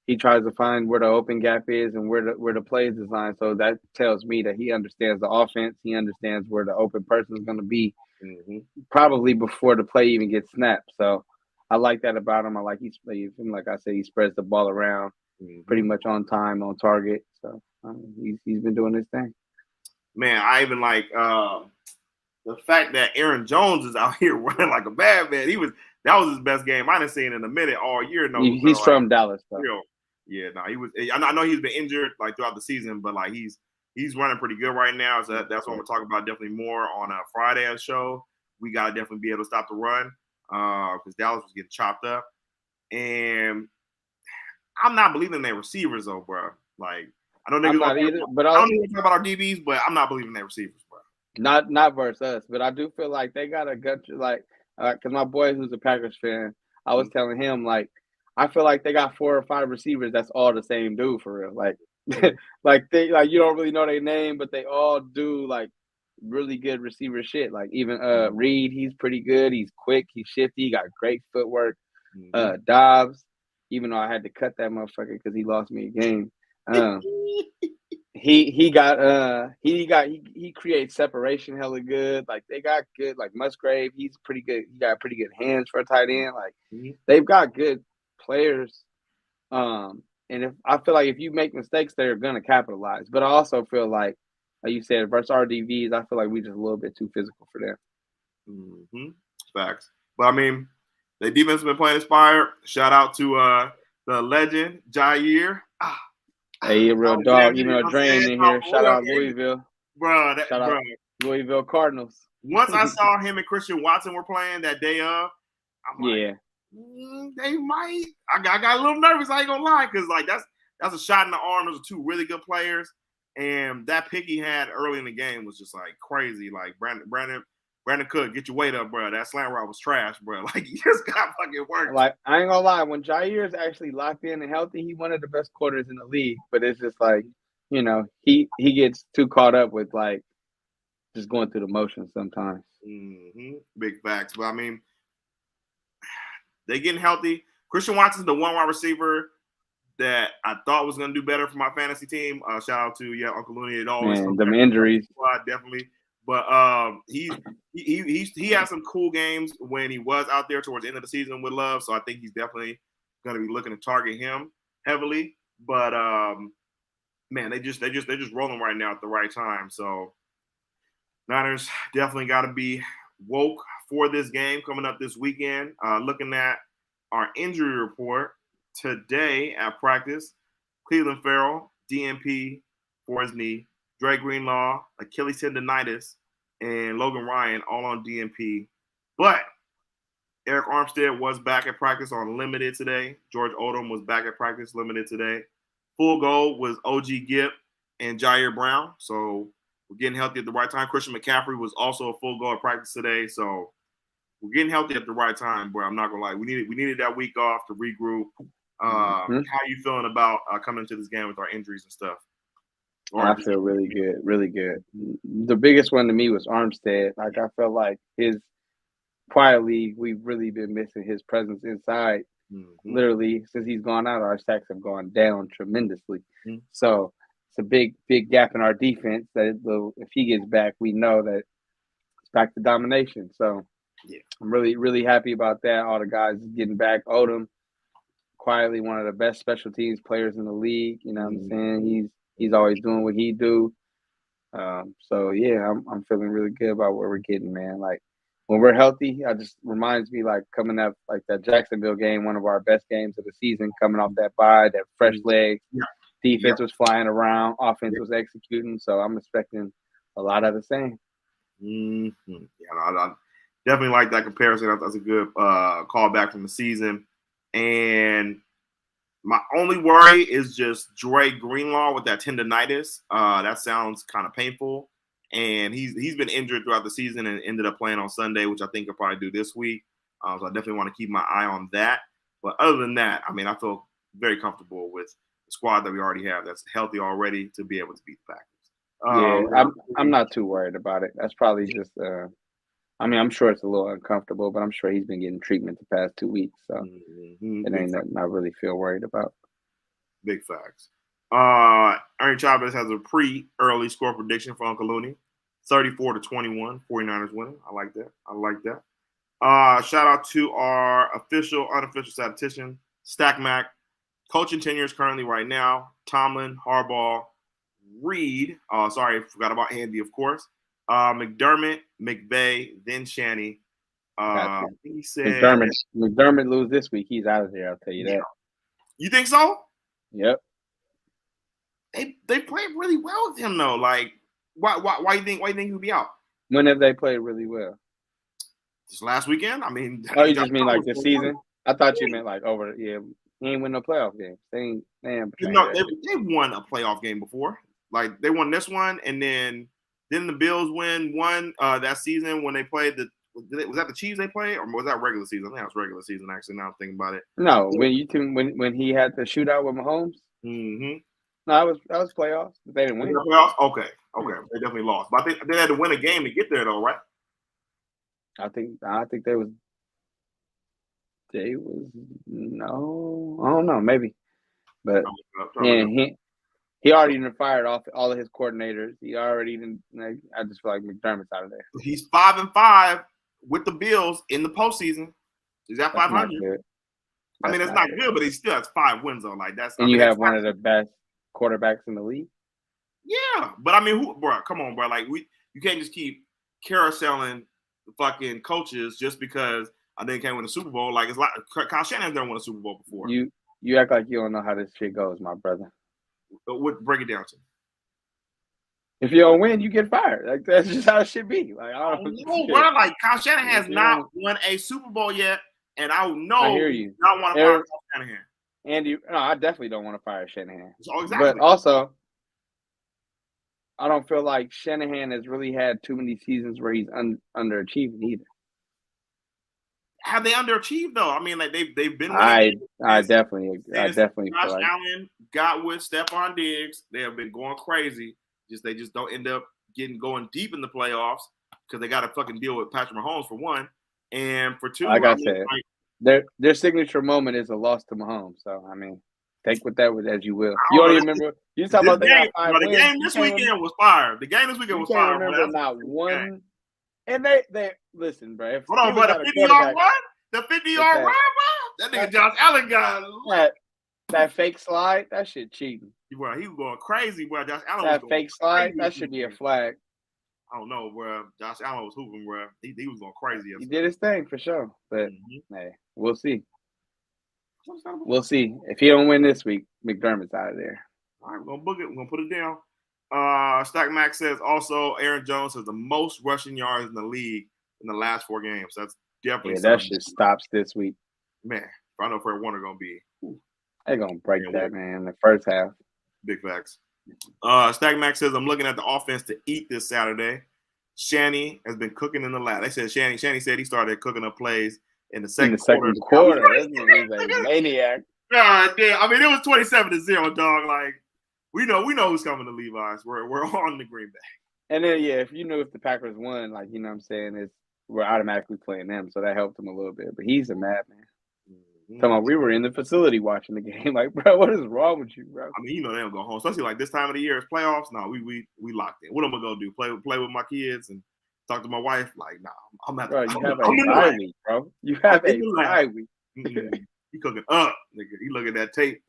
He tries to find where the open gap is and where the play is designed. So that tells me that he understands the offense. He understands where the open person is going to be, probably before the play even gets snapped. So I like that about him. I like like I said, he spreads the ball around pretty much on time, on target. So he's been doing his thing. Man, I even like the fact that Aaron Jones is out here running like a bad man. That was his best game I didn't seen in a minute all year. No, he's from Dallas, though. Yeah, no, he was. I know he's been injured like throughout the season, but like he's running pretty good right now. So that's what I'm gonna talk about definitely more on a Friday show. We gotta definitely be able to stop the run because Dallas was getting chopped up, and I'm not believing their receivers though, bro. Like I don't think I don't even talk about our DBs, but I'm not believing their receivers, bro. Not versus us, but I do feel like they got a gut like because my boy who's a Packers fan, I was telling him like. I feel like they got 4 or 5 receivers that's all the same dude for real. Like like you don't really know their name, but they all do like really good receiver shit. Like even Reed, he's pretty good. He's quick, he's shifty, he got great footwork. Dobbs, even though I had to cut that motherfucker because he lost me a game. He creates separation hella good. Like they got good like Musgrave, he's pretty good. He got pretty good hands for a tight end. Like they've got good players, and if I feel like if you make mistakes, they're gonna capitalize. But I also feel like you said, versus RDVs, I feel like we just a little bit too physical for them. Facts. But I mean, the defense has been playing inspired. Shout out to the legend Jair. Hey, a real dog. Even a drain in here. Shout out Louisville, bro. Shout out Louisville Cardinals. Once I saw him and Christian Watson were playing that day of, I'm like, they might. I got a little nervous. I ain't gonna lie, because like that's a shot in the arm. Those are 2 really good players, and that pick he had early in the game was just like crazy. Like Brandon Brandon Cook, get your weight up, bro. That slant route was trash, bro. Like, you just got fucking work. Like, I ain't gonna lie, when Jair is actually locked in and healthy, he one of the best quarters in the league. But it's just like, he gets too caught up with like just going through the motions sometimes. Mm-hmm. Big facts. But I mean, they getting healthy. Christian Watson's the one wide receiver that I thought was going to do better for my fantasy team. Shout out to Uncle Looney. It always them injuries, definitely. But he had some cool games when he was out there towards the end of the season with Love. So I think he's definitely going to be looking to target him heavily. But man, they're just rolling right now at the right time. So Niners definitely got to be woke for this game coming up this weekend. Looking at our injury report today at practice, Cleveland Farrell, DNP for his knee, Dre Greenlaw, Achilles tendonitis, and Logan Ryan all on DNP. But Eric Armstead was back at practice on limited today. George Odom was back at practice limited today. Full goal was OG Gipp and Jair Brown. So we're getting healthy at the right time. Christian McCaffrey was also a full goal at practice today. So we're getting healthy at the right time, bro. I'm not gonna lie. We needed that week off to regroup. How are you feeling about coming into this game with our injuries and stuff? I feel really good, really good. The biggest one to me was Armstead. Like, I felt like we've really been missing his presence inside. Mm-hmm. Literally, since he's gone out, our sacks have gone down tremendously. Mm-hmm. So it's a big gap in our defense that if he gets back, we know that it's back to domination. So yeah, I'm really, really happy about that. All the guys getting back. Odom, quietly one of the best special teams players in the league. You know what I'm saying? He's always doing what he do. So yeah, I'm feeling really good about what we're getting, man. Like, when we're healthy, it just reminds me like coming up like that Jacksonville game, one of our best games of the season, coming off that bye, that fresh leg. Yeah. Defense was flying around, offense was executing. So I'm expecting a lot of the same. Mm-hmm. Yeah, I definitely like that comparison. That's a good callback from the season. And my only worry is just Dre Greenlaw with that tendonitis. That sounds kind of painful. And he's been injured throughout the season and ended up playing on Sunday, which I think he'll probably do this week. So I definitely want to keep my eye on that. But other than that, I mean, I feel very comfortable with the squad that we already have that's healthy already to be able to beat the Packers. I'm not too worried about it. That's probably just I'm sure it's a little uncomfortable, but I'm sure he's been getting treatment the past 2 weeks. So it ain't nothing I really feel worried about. Big facts. Ernie Chavez has a pre-early score prediction for Uncle Looney. 34-21, 49ers winning. I like that. Shout out to our unofficial statistician, Stack Mac. Coaching tenure is currently right now. Tomlin, Harbaugh, Reed. Sorry, I forgot about Andy, of course. McDermott, McVay, then Shanny. He said McDermott lose this week. He's out of there. I'll tell you that. You think so? Yep. They played really well with him though. Like, why you think he'll be out? When have they played really well? Just last weekend. I mean, you just mean like this season? I thought you meant like over. Yeah, he ain't win no playoff game. They won a playoff game before. Like, they won this one, and then the Bills win one that season when they played was that the Chiefs they played, or was that regular season? I think that was regular season. Actually, now I'm thinking about it. No, when he had the shootout with Mahomes. Mm-hmm. No, that was playoffs. They didn't win. Playoffs? Okay. They definitely lost, but I think they had to win a game to get there, though, right? I think they was. No, I don't know, maybe, but yeah, he already fired off all of his coordinators. He already even. I just feel like McDermott's out of there. He's 5-5 with the Bills in the postseason. He's at 500. I mean, it's not good, but he still has 5 wins though. Like that's. And you have one of the best quarterbacks in the league. Yeah, but I mean, come on, bro. Like you can't just keep carouseling the fucking coaches just because I think can't win a Super Bowl. Like, it's like Kyle Shanahan's never won a Super Bowl before. You act like you don't know how this shit goes, my brother. Break it down to me. If you don't win, you get fired. Like, that's just how it should be. Like, I don't know, bro. Like, Kyle Shanahan has not won a Super Bowl yet, and I know I hear you. Not want to fire Kyle Shanahan. Andy, no, I definitely don't want to fire Shanahan. So exactly. But also, I don't feel like Shanahan has really had too many seasons where he's underachieving either. Have they underachieved though? I mean, like they've been. I definitely Josh feel like Allen got with Stephon Diggs. They have been going crazy. They just don't end up going deep in the playoffs because they got to fucking deal with Patrick Mahomes for one, and for two, like I said, their signature moment is a loss to Mahomes. So I mean, take with that as you will. You don't even remember. You talking about they got 5 wins. The game this weekend was fire. The game this weekend was fire. Remember not one. And they listen, bro. Hold on, but the 50-yard run, the 50-yard run, bro. That nigga Josh Allen got that fake slide. That shit cheating. Bro, he was going crazy, bro. Josh Allen that fake slide. That should be a flag. I don't know, bro. Josh Allen was hooping, bro. He was going crazy. He did his thing for sure, but hey, we'll see. We'll see. If he don't win this week, McDermott's out of there. All right, we're gonna book it. We're gonna put it down. Stack Max says also Aaron Jones has the most rushing yards in the league in the last 4 games. That's definitely that shit stops this week. Man, I know Fred Warner gonna be. They're gonna break that, man, in the first half. Big facts. Stack Max says I'm looking at the offense to eat this Saturday. Shanny has been cooking in the lab. They said Shanny said he started cooking up plays in the second quarter. This nigga's a maniac. God damn. I mean, it was 27-0, dog. Like, we know who's coming to Levi's. We're on the Green Bay. And then if the Packers won, like, you know what I'm saying, we're automatically playing them, so that helped him a little bit. But he's a madman. Talking about we were in the facility watching the game. Like, bro, what is wrong with you, bro? I mean, they don't go home, especially like this time of the year. It's playoffs. No, we locked in. What am I gonna do? Play with my kids and talk to my wife? Like, nah, I'm not. Bro, you have a bye week, bro. You have a bye week. He cooking up, nigga. He looking at that tape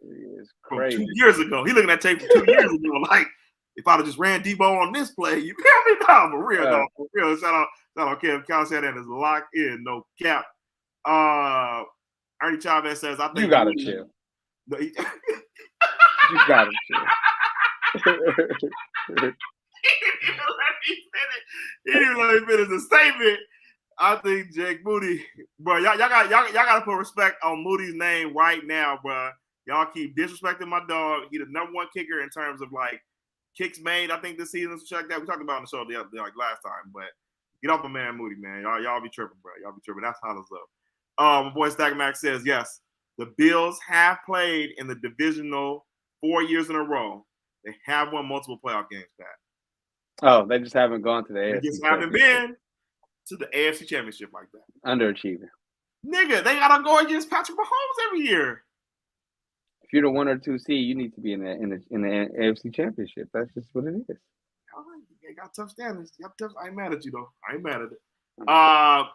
from crazy. 2 years ago. He looking at that tape from 2 years ago. Like, if I'd have just ran Debo on this play, you feel me? No, for real, dog. For real. Shout out Kev. Cal said that is locked in, no cap. Ernie Chavez says, I think you gotta chill. No, you gotta chill. He didn't let me finish the statement. I think Jake Moody, bro, y'all gotta put respect on Moody's name right now, bro. Y'all keep disrespecting my dog. He the #1 kicker in terms of like kicks made. I think this season, something like that. We talked about on the show the other day, like last time, but get off my man Moody, man. Y'all be tripping, bro. Y'all be tripping. That's how it's up. My boy Stack Max says, yes, the Bills have played in the divisional 4 years in a row. They have won multiple playoff games, Pat. Oh, they just haven't gone to the AFC. They just haven't been to the AFC Championship like that. Underachieving. Nigga, they gotta go against Patrick Mahomes every year. If you're the 1 or 2 seed, you need to be in the AFC Championship. That's just what it is. All right, they got tough standards. I ain't mad at you though. I ain't mad at it.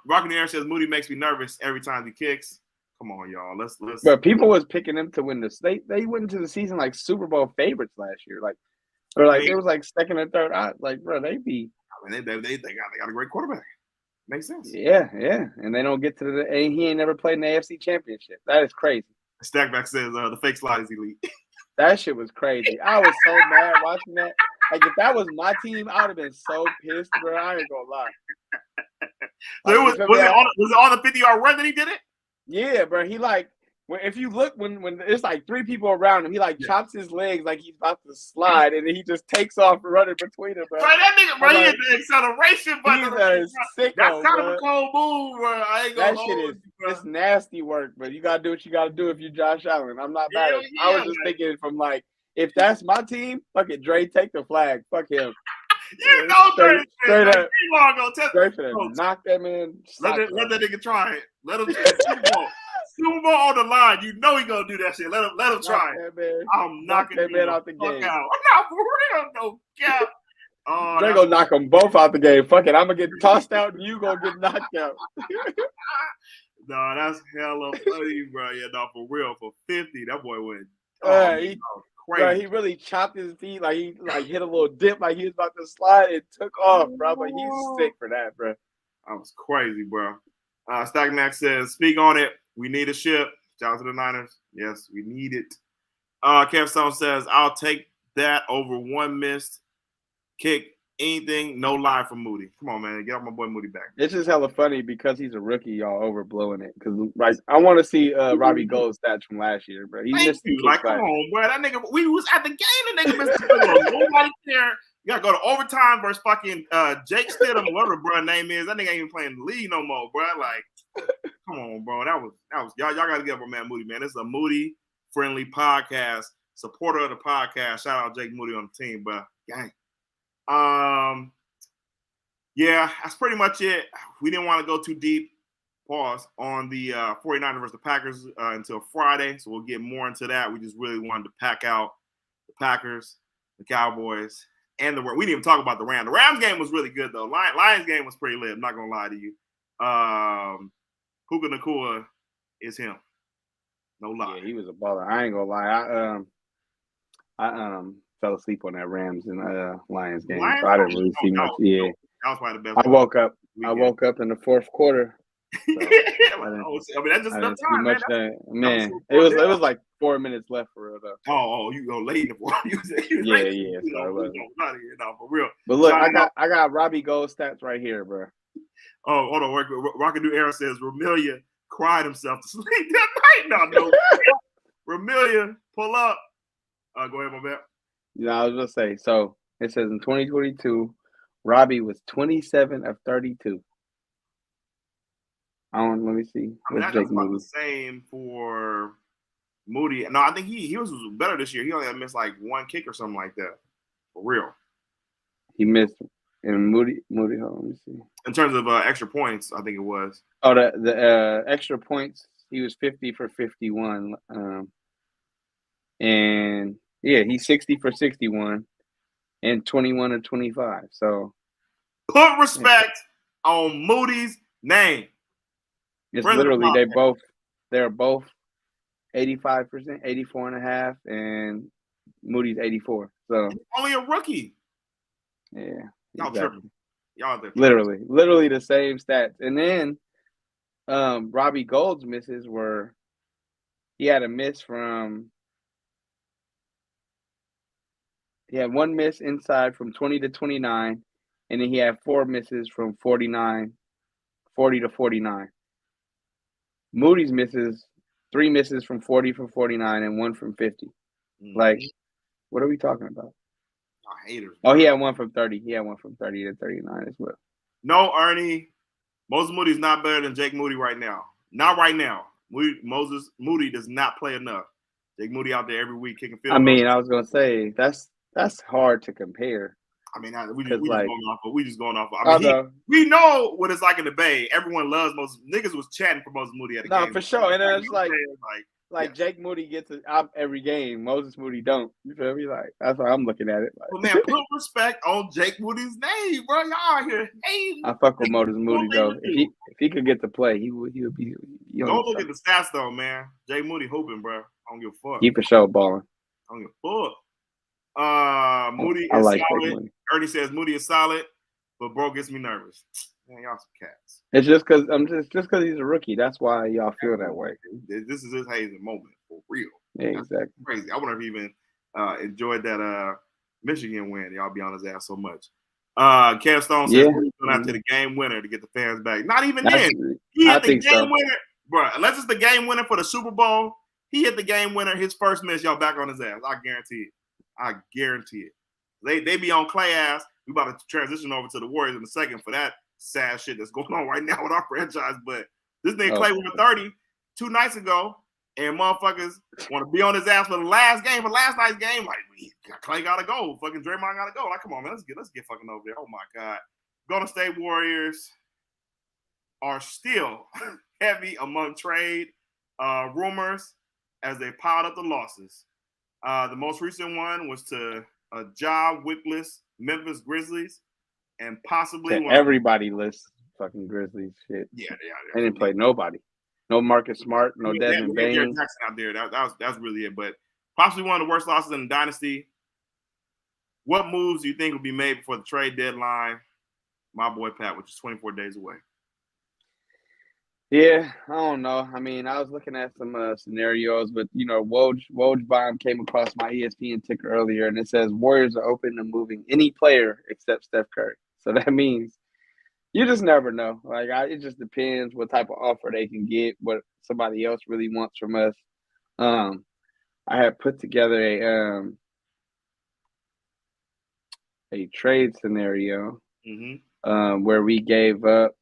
Rockin' Air says Moody makes me nervous every time he kicks. Come on, y'all. Let's. But people was picking him to win this. They went into the season like Super Bowl favorites last year. Like, or like it was like second or third. Like, bro, they be. I mean, they got a great quarterback. Makes sense. Yeah, and they don't get to the. And he ain't never played in the AFC Championship. That is crazy. Stackback says the fake slide is elite. That shit was crazy. I was so mad watching that. Like, if that was my team, I would have been so pissed, bro. I ain't gonna lie. So was it on the 50-yard run that he did it? Yeah, bro. He like if you look when it's like 3 people around him, he like chops his legs like he's about to slide, and then he just takes off running between them, bro. Bro, that nigga, bro, he hit the acceleration button. He's a sicko, That's kind bro. of a cold move, bro. I ain't gonna hold you, bro. It's nasty work, but you gotta do what you gotta do if you're Josh Allen. I'm not mad at him. I was just thinking from like, if that's my team, fuck it, Dre, take the flag. Fuck him. You know, Dre, straight up. Dre finna knock that man. Let that nigga try it. Let him Super Bowl on the line. You know he gonna do that shit. Let him try it. I'm knocking that man out the game. Out. I'm not for real, no cap. They're gonna knock them both out the game. Fuck it, I'm gonna get tossed out and you gonna get knocked out. No, that's hella funny, bro. Yeah, no, for real. For 50, that boy went. Crazy. Bro, he really chopped his feet, like he hit a little dip, like he was about to slide. It took off, bro. But he's sick for that, bro. That was crazy, bro. Stack Max says, "Speak on it. We need a ship." Shout out to the Niners. Yes, we need it. Kev Stone says, "I'll take that over one missed kick. Anything, no lie from Moody." Come on, man. Get off my boy Moody back. It's just hella funny because he's a rookie, y'all overblowing it. Because I want to see Robbie Gold's stats from last year, bro. He missed you. Like, come on, bro. That nigga, we was at the game. The nigga missed the field goal. Nobody care. You gotta go to overtime versus fucking Jake Stidham, whatever bro name is. That nigga ain't even playing the league no more, bro. Like, come on, bro. That was y'all gotta give up on man Moody, man. This is a Moody friendly podcast, supporter of the podcast. Shout out Jake Moody on the team, but gang. Yeah, that's pretty much it. We didn't want to go too deep, on the 49ers versus the Packers until Friday, so we'll get more into that. We just really wanted to pack out the Packers, the Cowboys, and we didn't even talk about the Rams. The Rams game was really good, though. Lions game was pretty lit. I'm not going to lie to you. Puka Nacua is him. No lie. Yeah, he was a baller. I ain't going to lie. I fell asleep on that Rams and Lions game, so I didn't really see much. Yeah. That was probably the best. I woke up in the fourth quarter. So that's just enough time, man. It was like 4 minutes left for it. Oh, you go late in the fourth. Yeah. For real. But look, I got Robbie Gold stats right here, bro. Oh, hold on. Rocket New Era says Ramelia cried himself to sleep that night. No. Ramelia, pull up. Go ahead, my man. Yeah, I was gonna say. So it says in 2022, Robbie was 27 of 32. Let me see. That's about the same for Moody. No, I think he was better this year. He only had missed like one kick or something like that. For real. He missed. And Moody. Hold on, let me see. In terms of extra points, I think it was. Oh, the extra points. He was 50 for 51. And yeah, he's 60 for 61 and 21 of 25. So put respect on Moody's name. It's literally they're both 85%, 84.5, and Moody's 84. So he's only a rookie. Yeah. Y'all tripping. Y'all there. Literally the same stats. And then Robbie Gold's misses were he had a miss he had one miss inside from 20 to 29, and then he had 4 misses from 40 to 49. Moody's misses 3 misses from 40 from 49 and 1 from 50. Mm-hmm. Like, what are we talking about? Haters. Oh, he had 1 from 30. He had 1 from 30 to 39 as well. No, Ernie. Moses Moody's not better than Jake Moody right now. Not right now. Moses Moody does not play enough. Jake Moody out there every week kicking field. I mean, I was gonna say that's hard to compare. I mean, we just going off. I mean, we know what it's like in the Bay. Everyone loves Moses. Niggas was chatting for Moses Moody at the game. No, for sure. And then it's like Jake Moody gets it out every game. Moses Moody don't. You feel me? Like that's why I'm looking at it. Like, well, man, put respect on Jake Moody's name, bro. Y'all out here hating. I fuck with Moses Moody though. If he could get to play, he would be. Don't look at the stats though, man. Jake Moody hooping, bro. I don't give a fuck. He for sure balling. I don't give a fuck. Moody is solid. Ernie says Moody is solid, but bro gets me nervous. Man, y'all some cats. It's just because because he's a rookie. That's why y'all feel that way. This is his hazing moment for real. Yeah, exactly. Crazy. I wonder if he even enjoyed that Michigan win. Y'all be on his ass so much. Kev Stone says he's going out to the game winner to get the fans back. Not even then. He hit the game winner, bro. Unless it's the game winner for the Super Bowl, he hit the game winner. His first miss, y'all back on his ass. I guarantee it. They be on Clay ass. We about to transition over to the Warriors in a second for that sad shit that's going on right now with our franchise. But this nigga Clay went 30 2 nights ago, and motherfuckers want to be on his ass for the last night's game. Like, Clay gotta go. Fucking Draymond gotta go. Like, come on, man. Let's get fucking over there. Oh my God. Golden State Warriors are still heavy among trade rumors as they piled up the losses. The most recent one was to Ja Wickless Memphis Grizzlies, and possibly everybody lists fucking Grizzlies shit. Yeah. They didn't play nobody. No Marcus Smart, no Desmond Bain. Jackson out there. That's really it. But possibly one of the worst losses in the dynasty. What moves do you think will be made before the trade deadline? My boy Pat, which is 24 days away. Yeah, I don't know. I mean, I was looking at some scenarios, but Woj came across my ESPN ticker earlier, and it says Warriors are open to moving any player except Steph Curry. So that means you just never know. Like, it just depends what type of offer they can get, what somebody else really wants from us. I had put together a trade scenario Mm-hmm. where we gave up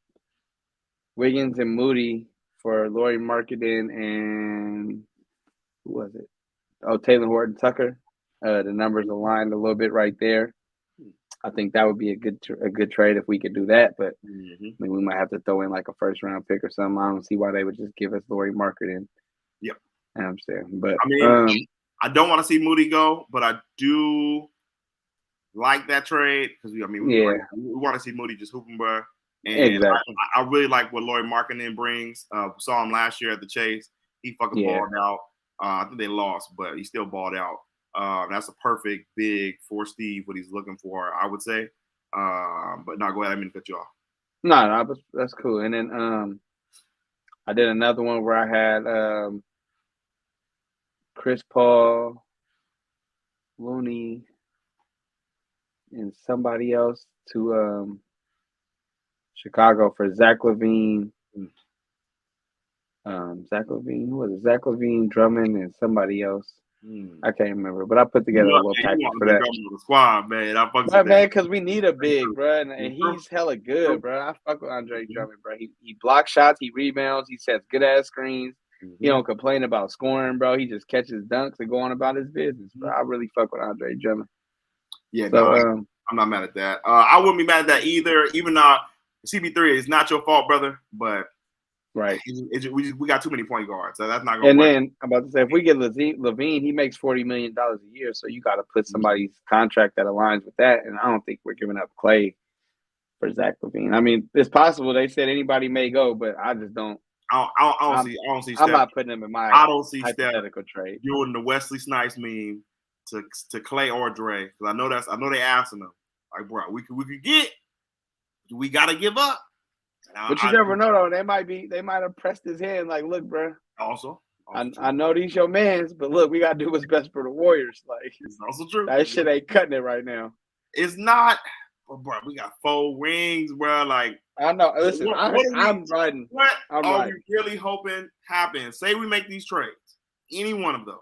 Wiggins and Moody for Laurie Marketing and who was it? Oh, Taylor Horton Tucker. The numbers aligned a little bit right there. I think that would be a good trade if we could do that. But Mm-hmm. I mean, we might have to throw in like a first round pick or something. I don't see why they would just give us Laurie Marketing. Yep. You know what I'm saying, but I mean, I don't want to see Moody go, but I do like that trade because we want to see Moody just hooping, bro. And exactly. I really like what Laurie Markkinen brings. Saw him last year at the Chase. He fucking balled out. I think they lost, but he still balled out. That's a perfect big for Steve, what he's looking for, I would say. But no, go ahead. I didn't mean to cut you off. No, that's cool. And then I did another one where I had Chris Paul, Looney, and somebody else to Chicago for Zach LaVine. Zach LaVine, who was it? Zach LaVine, Drummond, and somebody else. I can't remember, but I put together a little package for that. The squad, man. Man, because we need a big, bro, and he's hella good, bro. I fuck with Andre Drummond, bro. He blocks shots, he rebounds, he sets good ass screens. He don't complain about scoring, bro. He just catches dunks and go on about his business, bro. I really fuck with Andre Drummond. Yeah, so, I'm not mad at that. I wouldn't be mad at that either. Even though CP3 is not your fault, brother, but right, we got too many point guards, so that's not gonna and work. then I'm about to say, if we get LaVine, he makes $40 million a year, so you got to put somebody's contract that aligns with that. And I don't think we're giving up Clay for Zach LaVine. I mean, it's possible. They said anybody may go, but I just don't. I don't see. I'm not putting him in my. I don't see hypothetical trade. Doing the Wesley Snipes meme to Clay or Dre, because I know they asking them like, bro, we could get. We gotta give up. But you never know though. They might have pressed his hand like, look, bro. Also I know these your mans, but look, we gotta do what's best for the Warriors. Like, it's also true. That shit ain't cutting it right now. It's not. But bro, we got 4 rings, bro. Like, I know. Listen, I'm riding. What are we really hoping happens? Say we make these trades, any one of those.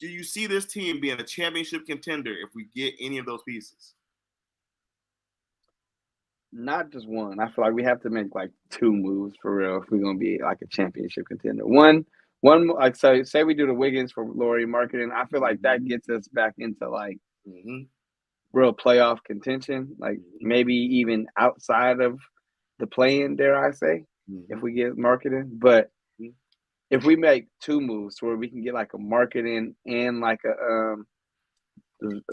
Do you see this team being a championship contender if we get any of those pieces? Not just one. I feel like we have to make like 2 moves for real if we're gonna be like a championship contender. One like say we do the Wiggins for Laurie Marketing. I feel like that gets us back into like real playoff contention, like maybe even outside of the play-in, dare I say, if we get Marketing. But if we make 2 moves where we can get like a Marketing and like a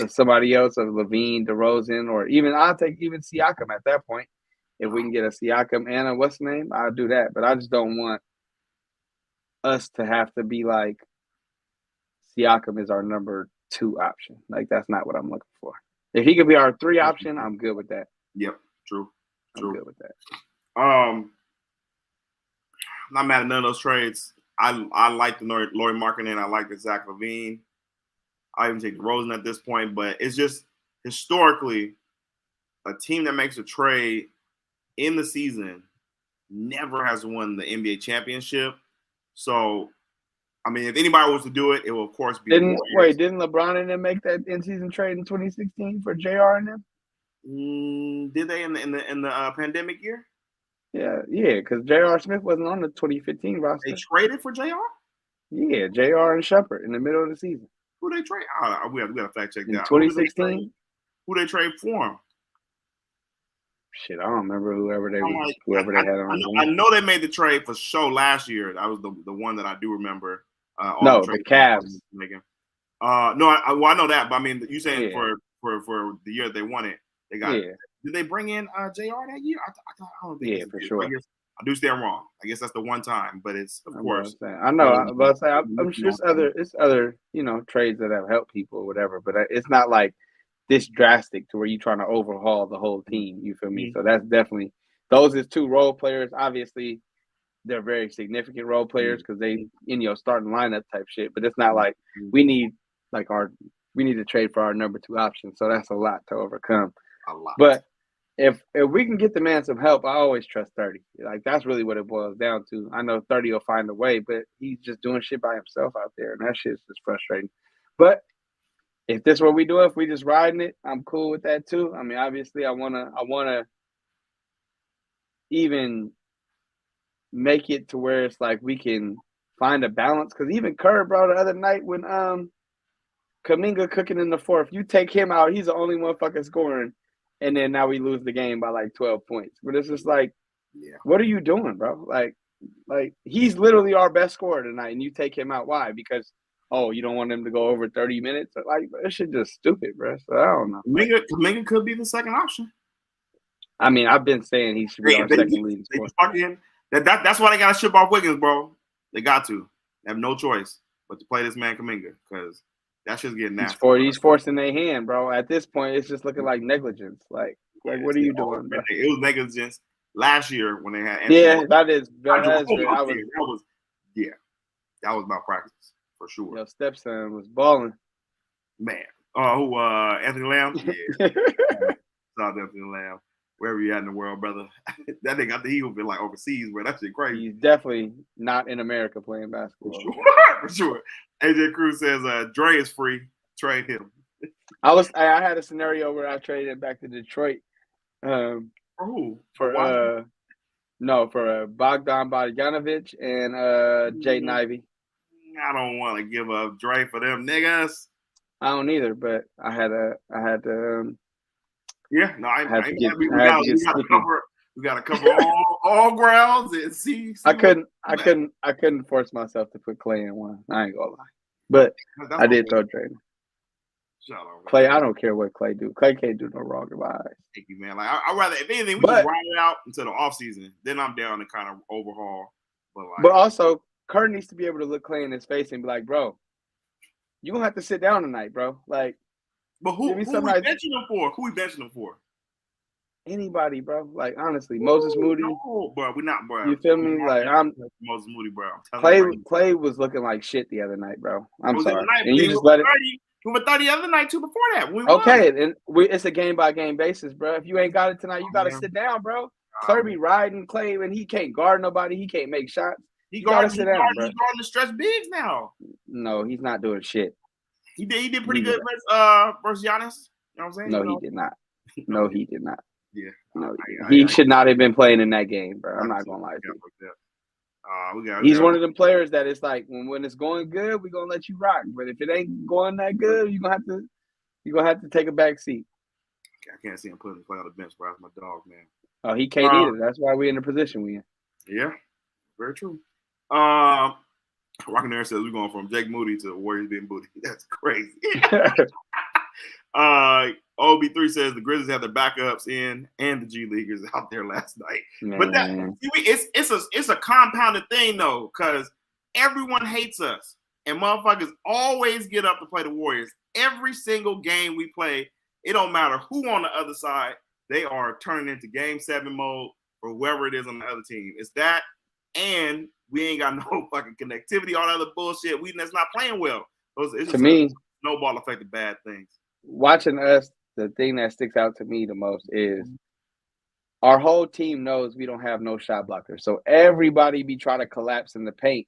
somebody else, of LaVine, DeRozan, or even I'll take even Siakam at that point. If we can get a Siakam and a what's the name, I'll do that. But I just don't want us to have to be like Siakam is our number 2 option. Like, that's not what I'm looking for. If he could be our 3 option, I'm good with that. Yep, true. I'm good with that. Not mad at none of those trades. I like the Laurie Marketing. I like the Zach LaVine. I even take Rosen at this point, but it's just historically a team that makes a trade in the season never has won the NBA championship. So, I mean, if anybody was to do it, it will of course be. Didn't LeBron and them make that in-season trade in 2016 for JR and them? Did they in the pandemic year? Yeah, because J.R. Smith wasn't on the 2015 roster. They traded for JR? Yeah, JR and Shepard in the middle of the season. Who they trade? We got to fact check that. In 2016? Who they trade for him? Shit, I don't remember whoever they had on. I know they made the trade for show last year. That was the one that I do remember. The Cavs. I know that, but I mean, you saying for the year they won it, they got. Yeah. Did they bring in JR that year? I don't think. Yeah, for sure. I do stand wrong. I guess that's the one time, but it's of course. I know. I'm sure it's other trades that have helped people or whatever, but it's not like this drastic to where you're trying to overhaul the whole team. You feel me? So that's definitely those is 2 role players. Obviously, they're very significant role players because they in your starting lineup type shit. But it's not like we need to trade for our number 2 option. So that's a lot to overcome. A lot. But if we can get the man some help, I always trust 30. Like, that's really what it boils down to. I know 30 will find a way, but he's just doing shit by himself out there, and that shit's just frustrating. But if this is what we do, if we just riding it, I'm cool with that too. I mean, obviously, I wanna even make it to where it's like we can find a balance. Because even Kerr, bro, the other night when Kuminga cooking in the fourth, you take him out, he's the only one fucking scoring, and then now we lose the game by like 12 points. But it's just like, what are you doing, bro? Like he's literally our best scorer tonight, and you take him out. Why? Because you don't want him to go over 30 minutes. Like, that shit just stupid, bro. So I don't know. Kuminga could be the second option. I mean, I've been saying he should be our second leading scorer. That's why they got to ship off Wiggins, bro. They got to. They have no choice but to play this man Kuminga because that shit's getting nasty. He's forcing their hand, bro. At this point, it's just looking like negligence. Like what are you doing, bro? It was negligence last year when they had Anthony. Yeah, that was malpractice for sure. Your stepson was balling. Man. Anthony Lamb? Yeah. Shout out Anthony Lamb. Wherever you at in the world, brother. That nigga, I think he would be like overseas, bro. That shit crazy. He's definitely not in America playing basketball. For sure. AJ Cruz says Dre is free. Trade him. I had a scenario where I traded him back to Detroit. For who? For Bogdan Bogdanovic and Jaden Ivey. I don't want to give up Dre for them niggas. I don't either, but I had to. We gotta cover all grounds and see. I couldn't force myself to put Clay in one. I ain't gonna lie, but I did throw Dre. Clay, I don't care what Clay do. Clay can't do no wrong in my eyes. Thank you, man. Like I'd rather, if anything, we just ride it out until the offseason. Then I'm down to kind of overhaul. But also, Kerr needs to be able to look Clay in his face and be like, "Bro, you gonna have to sit down tonight, bro." Like. But who we benching him for? Who we benching him for? Anybody, bro. Like, honestly, Moses Moody. No, bro. We're not, bro. You feel me? Like, I'm Moses Moody, bro. Clay was looking like shit the other night, bro. I'm sorry. And you just let it. He was 30 the other night too. Before that, and it's a game by game basis, bro. If you ain't got it tonight, you got to sit down, bro. Kirby riding Clay, and he can't guard nobody. He can't make shots. He guarding the stretch bigs now. No, he's not doing shit. He did pretty good versus Giannis. You know what I'm saying? No, he did not. No, he did not. Yeah. No, he should not have been playing in that game, bro. I'm not gonna lie to you. He's one of them players that it's like when it's going good, we're gonna let you rock. But if it ain't going that good, you're gonna have to take a back seat. I can't see him putting play on the bench, bro. That's my dog, man. Oh, he can't either. That's why we're in the position we're in. Yeah, very true. Rockin' Air says we're going from Jake Moody to Warriors being booty. That's crazy. OB3 says the Grizzlies have their backups in and the G Leaguers out there last night. Man. But it's a compounded thing though, because everyone hates us and motherfuckers always get up to play the Warriors. Every single game we play, it don't matter who on the other side, they are turning into Game 7 mode or whoever it is on the other team. It's that, and we ain't got no fucking connectivity, all that other bullshit. That's not playing well. It's to me, snowball effect of bad things. Watching us, the thing that sticks out to me the most is our whole team knows we don't have no shot blockers. So everybody be trying to collapse in the paint,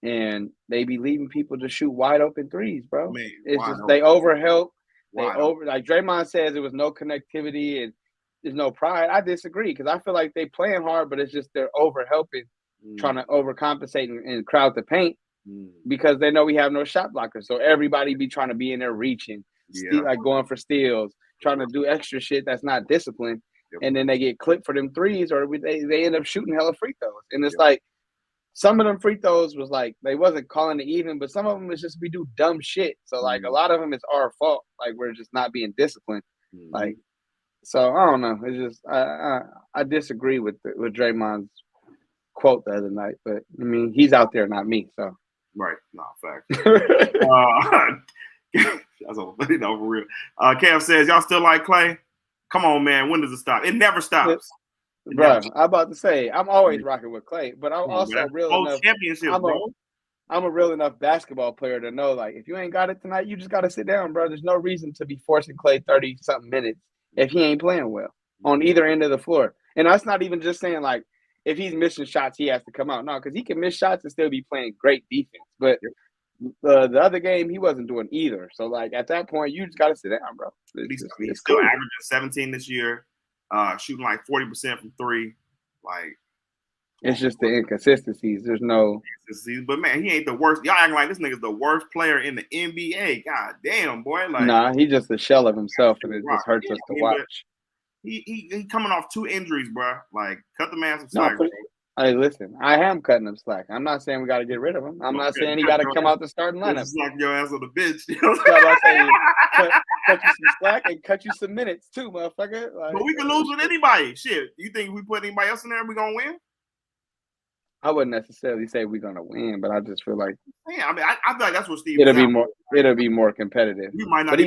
and they be leaving people to shoot wide open threes, bro. Man, it's just they overhelp. Like Draymond says, it was no connectivity and there's no pride. I disagree because I feel like they playing hard, but it's just they're overhelping. Trying to overcompensate and crowd the paint because they know we have no shot blockers. So everybody be trying to be in there reaching, like going for steals, trying to do extra shit that's not disciplined. Yep. And then they get clipped for them threes or they end up shooting hella free throws. And it's like some of them free throws was like they wasn't calling it even, but some of them is just we do dumb shit. So like a lot of them is our fault. Like we're just not being disciplined. Like so I don't know. It's just I disagree with Draymond's quote the other night, but I mean he's out there, not me. So right, no fact. That's all for real. Kev says y'all still like Clay? Come on, man. When does it stop? It never stops, bro. I'm about to say I'm always rocking with Clay, but I'm also real enough. I'm a real enough basketball player to know like if you ain't got it tonight, you just got to sit down, bro. There's no reason to be forcing Clay 30 something minutes if he ain't playing well on either end of the floor. And that's not even just saying like. If he's missing shots, he has to come out. No, because he can miss shots and still be playing great defense. But the other game, he wasn't doing either. So, like, at that point, you just got to sit down, bro. He's It's still cool. averaging 17 this year, shooting like 40% from three. Like, it's just the inconsistencies. There's no. But man, he ain't the worst. Y'all acting like this nigga's the worst player in the NBA. God damn, boy. Like, nah, he's just a shell of himself, and it just hurts us to watch. He coming off 2 injuries, bro. Like, cut the man some No, slack, bro. Hey, listen, I am cutting him slack. I'm not saying we got to get rid of him. I'm not saying he got to come out the starting lineup. Slack your ass on the bench. I'm saying cut you some slack and cut you some minutes too, motherfucker. Like, but we can lose with anybody. Shit, you think if we put anybody else in there, we gonna win? I wouldn't necessarily say we're gonna win, but I just feel like yeah. I mean, I feel like that's what Steve. It'll be more competitive. He might not. But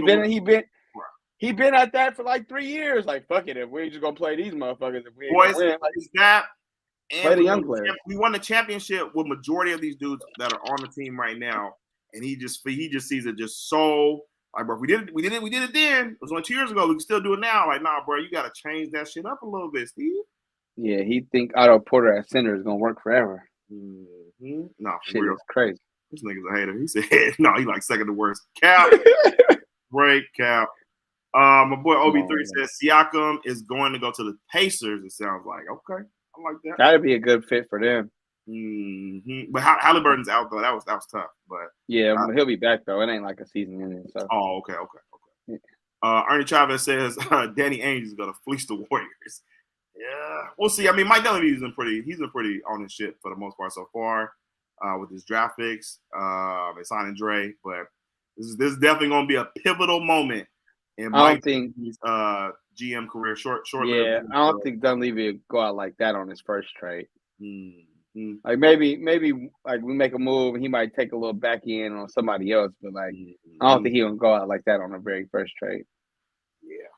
he been at that for like 3 years. Like, fuck it, if we just gonna play these motherfuckers, if we ain't gonna win, like, that. And play the young players. We won the championship with majority of these dudes that are on the team right now, and he just sees it just so like, bro. We did it then. It was only 2 years ago. We can still do it now. Like, nah, bro, you got to change that shit up a little bit, Steve. Yeah, he think Otto Porter at center is gonna work forever. Mm-hmm. No, shit is crazy. This nigga's a hater. He said, no, he like second to worst. Cap, break cap. My boy OB3 says Siakam is going to go to the Pacers. It sounds like okay. I like that. That'd be a good fit for them. Mm-hmm. But Halliburton's out though. That was tough. But yeah, he'll be back though. It ain't like a season ending. So. Oh, okay. Yeah. Ernie Chavez says Danny Ainge is gonna fleece the Warriors. Yeah, we'll see. I mean, Mike Dunleavy's been pretty on his shit for the most part so far with his draft picks and signing Dre. But this is definitely gonna be a pivotal moment in Mike's GM career. Short. Yeah, I don't think Dunleavy would go out like that on his first trade. Mm-hmm. Like maybe like we make a move and he might take a little back end on somebody else, but like I don't think he'll go out like that on the very first trade. Yeah.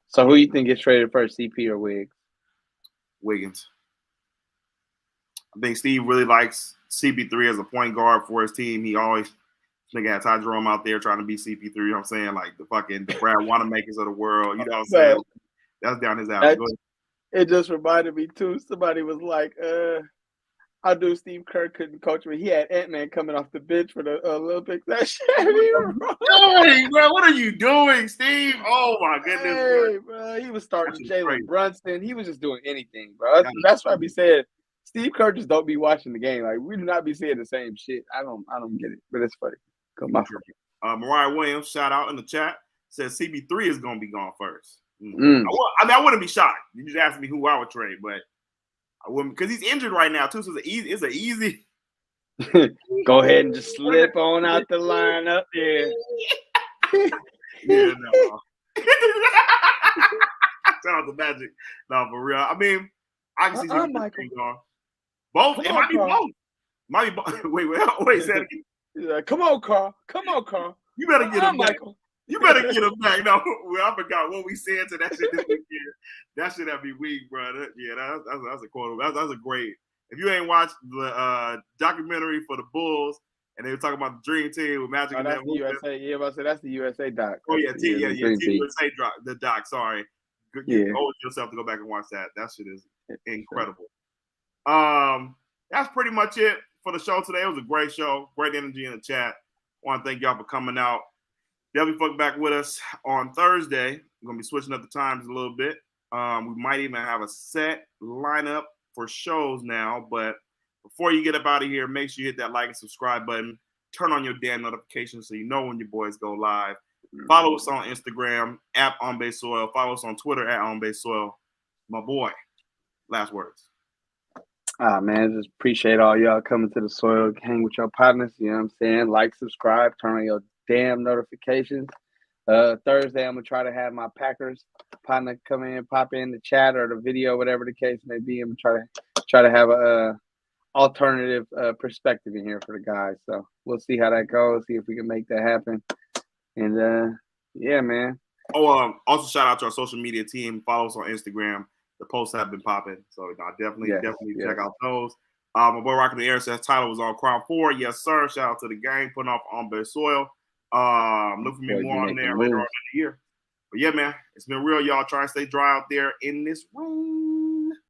So who you think gets traded first, CP or Wiggs? Wiggins. I think Steve really likes CP3 as a point guard for his team. He always nigga had Ty Jerome out there trying to be CP3. You know what I'm saying? Like the Brad Wanamakers of the world. You know what I'm saying? That's down his alley. It just reminded me too. Somebody was like, I knew Steve Kerr couldn't coach me. He had Ant-Man coming off the bench for the Olympics. That shit. Hey, bro, what are you doing, Steve? Oh my goodness. Hey, bro, he was starting Jalen Brunson. He was just doing anything, bro. That's why I be saying Steve Kerr just don't be watching the game. Like we do not be seeing the same shit. I don't get it, but it's funny. Mariah Williams, shout out in the chat, says CB3 is gonna be gone first. I wouldn't be shocked. You just asked me who I would trade, but I wouldn't because he's injured right now too. So it's an easy. Go ahead and just slip on out the lineup there. Yeah, no. Shout out to Magic. No, for real. I mean, I can see CB3 gone. Both. It might be both. Might be both. Wait. Say it again. Yeah, come on, Carl. You better get him back. You better get him back. No, I forgot what we said to that shit this weekend. That shit had me weak, bro. That's a quote. That's a great. If you ain't watched the documentary for the Bulls and they were talking about the Dream Team with Magic and that's the USA. Yeah, but I said that's the USA doc. Oh yeah, Team USA the doc. Sorry, you owe yourself to go back and watch that. That shit is incredible. That's pretty much it for the show today. It was a great show. Great energy in the chat. I want to thank y'all for coming out. Definitely fuck back with us on Thursday. We're going to be switching up the times a little bit. We might even have a set lineup for shows now. But before you get up out of here, make sure you hit that like and subscribe button. Turn on your damn notifications so you know when your boys go live. Follow us on Instagram @OnBaseSoil. Follow us on Twitter @OnBaseSoil. My boy, last words. Man, just appreciate all y'all coming to the soil, hang with your partners. You know what I'm saying? Like, subscribe, turn on your damn notifications. Thursday, I'm gonna try to have my Packers partner come in, pop in the chat or the video, whatever the case may be. I'm gonna try to have a alternative perspective in here for the guys. So we'll see how that goes. See if we can make that happen. And yeah, man. Also shout out to our social media team. Follow us on Instagram. The posts have been popping, so definitely check out those. My boy Rockin' the Air says Tyler was on Crown 4. Yes, sir. Shout out to the gang putting off on Base Soil. Look for me more on there later on in the year. But yeah, man, it's been real, y'all. Try to stay dry out there in this rain.